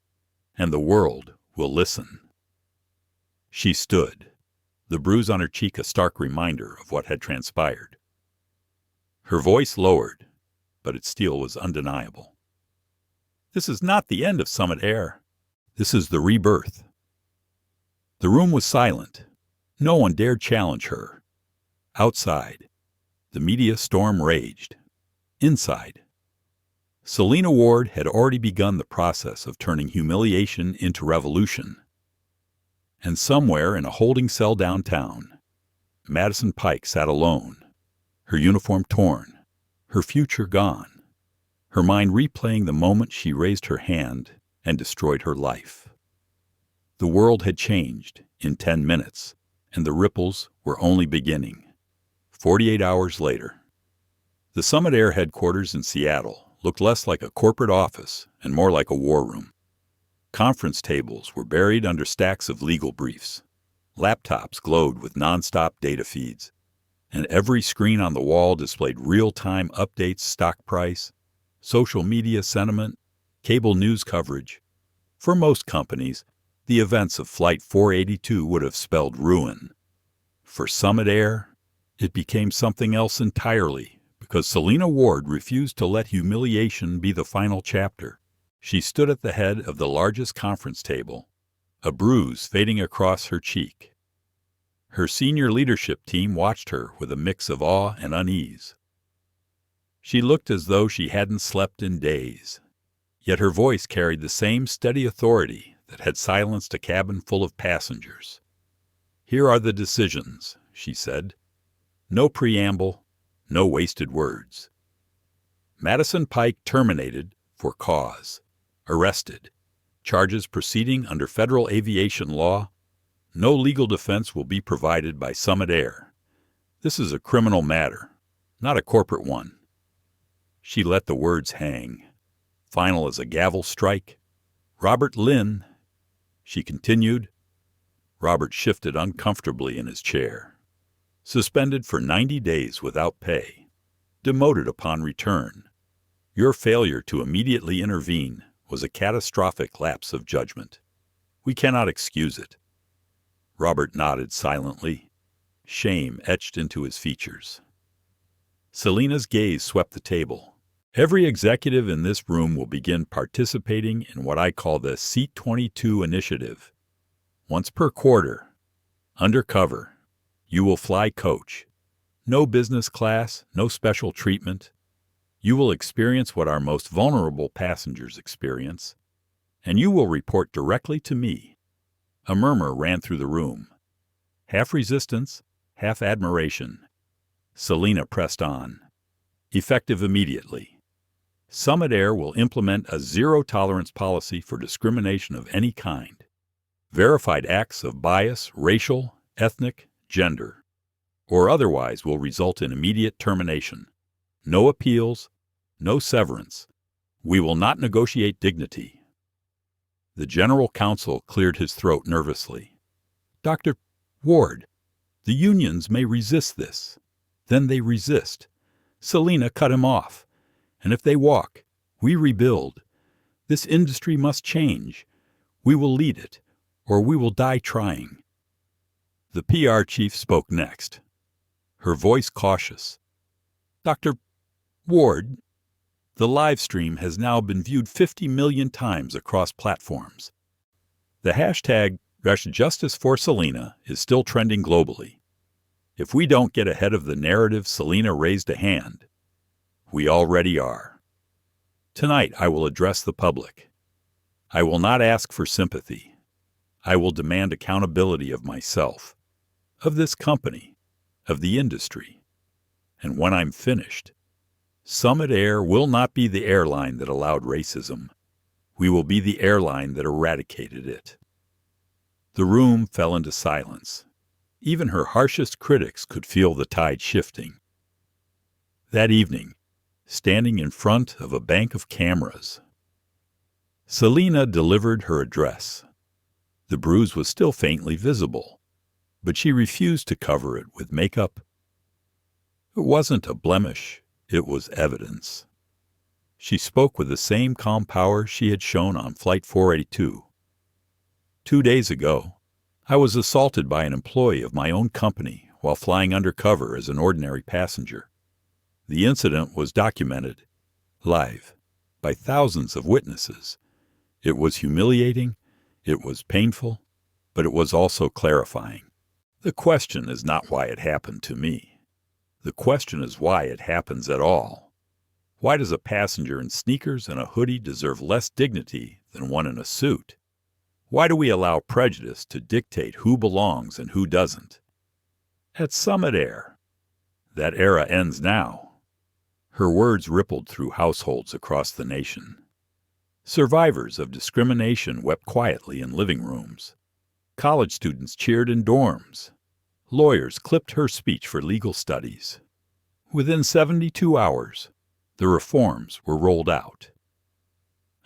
And the world will listen." She stood, the bruise on her cheek a stark reminder of what had transpired. Her voice lowered, but its steel was undeniable. "This is not the end of Summit Air. This is the rebirth." The room was silent. No one dared challenge her. Outside, the media storm raged. Inside, Selena Ward had already begun the process of turning humiliation into revolution. And somewhere in a holding cell downtown, Madison Pike sat alone, her uniform torn, her future gone, her mind replaying the moment she raised her hand and destroyed her life. The world had changed in 10 minutes, and the ripples were only beginning. 48 hours later, the Summit Air headquarters in Seattle looked less like a corporate office and more like a war room. Conference tables were buried under stacks of legal briefs. Laptops glowed with nonstop data feeds, and every screen on the wall displayed real-time updates, stock price, social media sentiment, cable news coverage. For most companies, the events of Flight 482 would have spelled ruin. For Summit Air, it became something else entirely, because Selena Ward refused to let humiliation be the final chapter. She stood at the head of the largest conference table, a bruise fading across her cheek. Her senior leadership team watched her with a mix of awe and unease. She looked as though she hadn't slept in days, yet her voice carried the same steady authority that had silenced a cabin full of passengers. "Here are the decisions," she said. No preamble, no wasted words. Madison Pike terminated for cause. Arrested. Charges proceeding under federal aviation law. No legal defense will be provided by Summit Air. This is a criminal matter, not a corporate one. She let the words hang. Final as a gavel strike. Robert Lynn, she continued. Robert shifted uncomfortably in his chair. Suspended for 90 days without pay. Demoted upon return. Your failure to immediately intervene was a catastrophic lapse of judgment. We cannot excuse it. Robert nodded silently. Shame etched into his features. Selena's gaze swept the table. Every executive in this room will begin participating in what I call the Seat 22 initiative. Once per quarter, undercover, you will fly coach. No business class, no special treatment. You will experience what our most vulnerable passengers experience, and you will report directly to me. A murmur ran through the room. Half resistance, half admiration. Selena pressed on. Effective immediately. Summit Air will implement a zero-tolerance policy for discrimination of any kind. Verified acts of bias, racial, ethnic, gender, or otherwise will result in immediate termination. No appeals, no severance. We will not negotiate dignity. The general counsel cleared his throat nervously. Dr. Ward, the unions may resist this. Then they resist. Selena cut him off. And if they walk, we rebuild. This industry must change. We will lead it, or we will die trying. The PR chief spoke next, her voice cautious. Dr. Ward, the live stream has now been viewed 50 million times across platforms. The hashtag #JusticeForSelena is still trending globally. If we don't get ahead of the narrative, Selena raised a hand. We already are. Tonight I will address the public. I will not ask for sympathy. I will demand accountability of myself, of this company, of the industry. And when I'm finished, Summit Air will not be the airline that allowed racism. We will be the airline that eradicated it. The room fell into silence. Even her harshest critics could feel the tide shifting. That evening, standing in front of a bank of cameras, Selena delivered her address. The bruise was still faintly visible, but she refused to cover it with makeup. It wasn't a blemish, it was evidence. She spoke with the same calm power she had shown on Flight 482. 2 days ago, I was assaulted by an employee of my own company while flying undercover as an ordinary passenger. The incident was documented, live, by thousands of witnesses. It was humiliating, it was painful, but it was also clarifying. The question is not why it happened to me. The question is why it happens at all. Why does a passenger in sneakers and a hoodie deserve less dignity than one in a suit? Why do we allow prejudice to dictate who belongs and who doesn't? At Summit Air, that era ends now. Her words rippled through households across the nation. Survivors of discrimination wept quietly in living rooms. College students cheered in dorms. Lawyers clipped her speech for legal studies. Within 72 hours, the reforms were rolled out.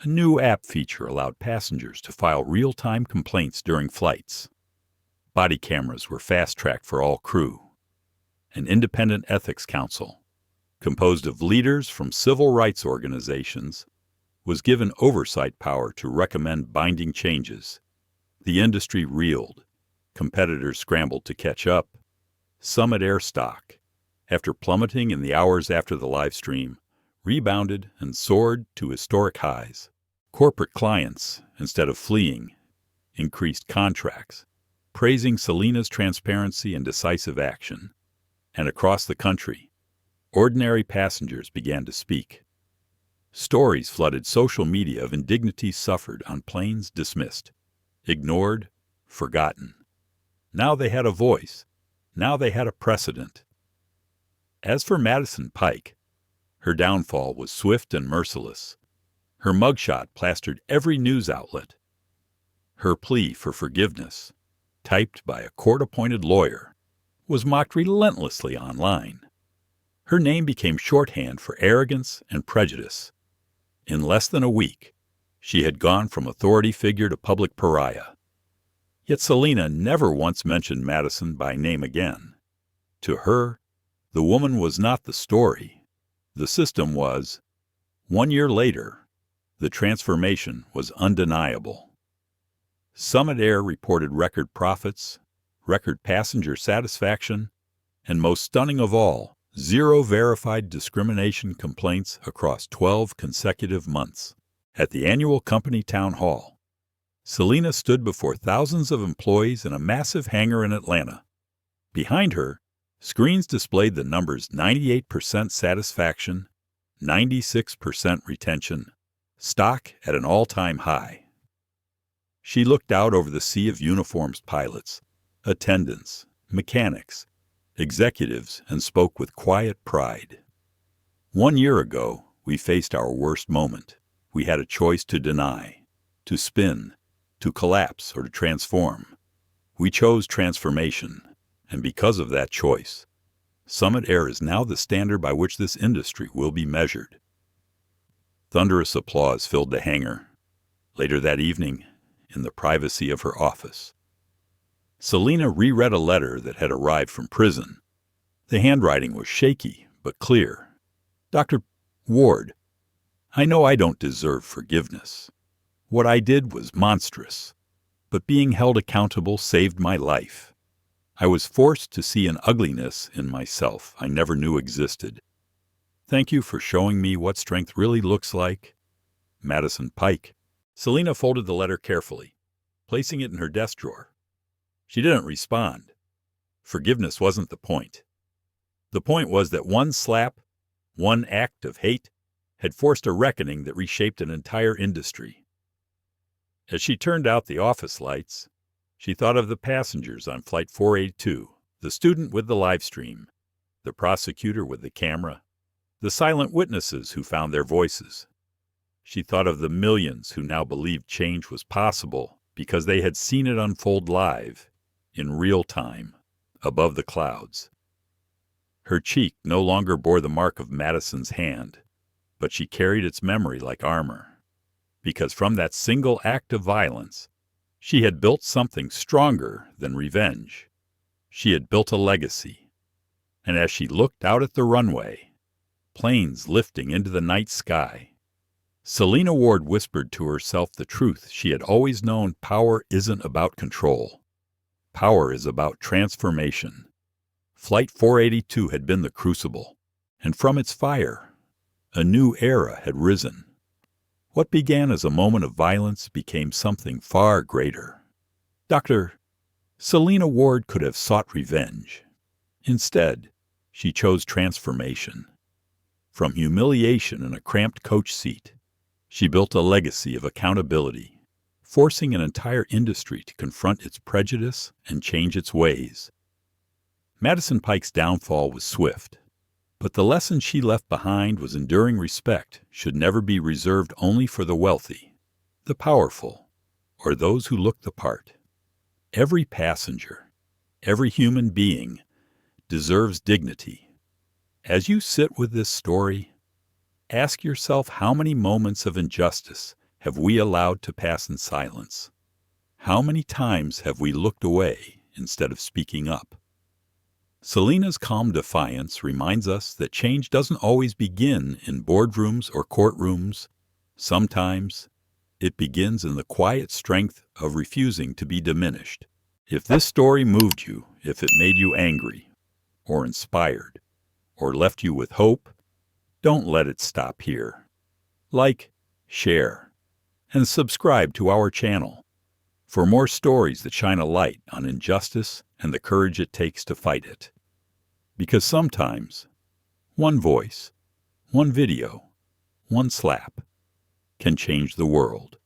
A new app feature allowed passengers to file real-time complaints during flights. Body cameras were fast-tracked for all crew. An independent ethics council, composed of leaders from civil rights organizations, was given oversight power to recommend binding changes. The industry reeled. Competitors scrambled to catch up. Summit Air stock, after plummeting in the hours after the live stream, rebounded and soared to historic highs. Corporate clients, instead of fleeing, increased contracts, praising Selena's transparency and decisive action. And across the country, ordinary passengers began to speak. Stories flooded social media of indignities suffered on planes dismissed, ignored, forgotten. Now they had a voice. Now they had a precedent. As for Madison Pike, her downfall was swift and merciless. Her mugshot plastered every news outlet. Her plea for forgiveness, typed by a court-appointed lawyer, was mocked relentlessly online. Her name became shorthand for arrogance and prejudice. In less than a week, she had gone from authority figure to public pariah. Yet Selena never once mentioned Madison by name again. To her, the woman was not the story. The system was. 1 year later, the transformation was undeniable. Summit Air reported record profits, record passenger satisfaction, and most stunning of all, 0 verified discrimination complaints across 12 consecutive months. At the annual company town hall, Selena stood before thousands of employees in a massive hangar in Atlanta. Behind her, screens displayed the numbers 98% satisfaction, 96% retention, stock at an all-time high. She looked out over the sea of uniformed pilots, attendants, mechanics, executives, and spoke with quiet pride. 1 year ago, we faced our worst moment. We had a choice to deny, to spin, to collapse, or to transform. We chose transformation, and because of that choice, Summit Air is now the standard by which this industry will be measured. Thunderous applause filled the hangar. Later that evening, in the privacy of her office, Selena reread a letter that had arrived from prison. The handwriting was shaky but clear. Dr. Ward, I know I don't deserve forgiveness. What I did was monstrous, but being held accountable saved my life. I was forced to see an ugliness in myself I never knew existed. Thank you for showing me what strength really looks like. Madison Pike. Selena folded the letter carefully, placing it in her desk drawer. She didn't respond. Forgiveness wasn't the point. The point was that one slap, one act of hate, had forced a reckoning that reshaped an entire industry. As she turned out the office lights, she thought of the passengers on Flight 482, the student with the live stream, the prosecutor with the camera, the silent witnesses who found their voices. She thought of the millions who now believed change was possible because they had seen it unfold live, in real time, above the clouds. Her cheek no longer bore the mark of Madison's hand, but she carried its memory like armor, because from that single act of violence, she had built something stronger than revenge. She had built a legacy. And as she looked out at the runway, planes lifting into the night sky, Selena Ward whispered to herself the truth she had always known: power isn't about control. Power is about transformation. Flight 482 had been the crucible, and from its fire, a new era had risen. What began as a moment of violence became something far greater. Dr. Selena Ward could have sought revenge. Instead, she chose transformation. From humiliation in a cramped coach seat, she built a legacy of accountability, forcing an entire industry to confront its prejudice and change its ways. Madison Pike's downfall was swift, but the lesson she left behind was enduring respect should never be reserved only for the wealthy, the powerful, or those who look the part. Every passenger, every human being, deserves dignity. As you sit with this story, ask yourself, how many moments of injustice have we allowed to pass in silence? How many times have we looked away instead of speaking up? Selena's calm defiance reminds us that change doesn't always begin in boardrooms or courtrooms. Sometimes it begins in the quiet strength of refusing to be diminished. If this story moved you, if it made you angry, or inspired, or left you with hope, don't let it stop here. Like, share, and subscribe to our channel for more stories that shine a light on injustice and the courage it takes to fight it. Because sometimes, one voice, one video, one slap can change the world.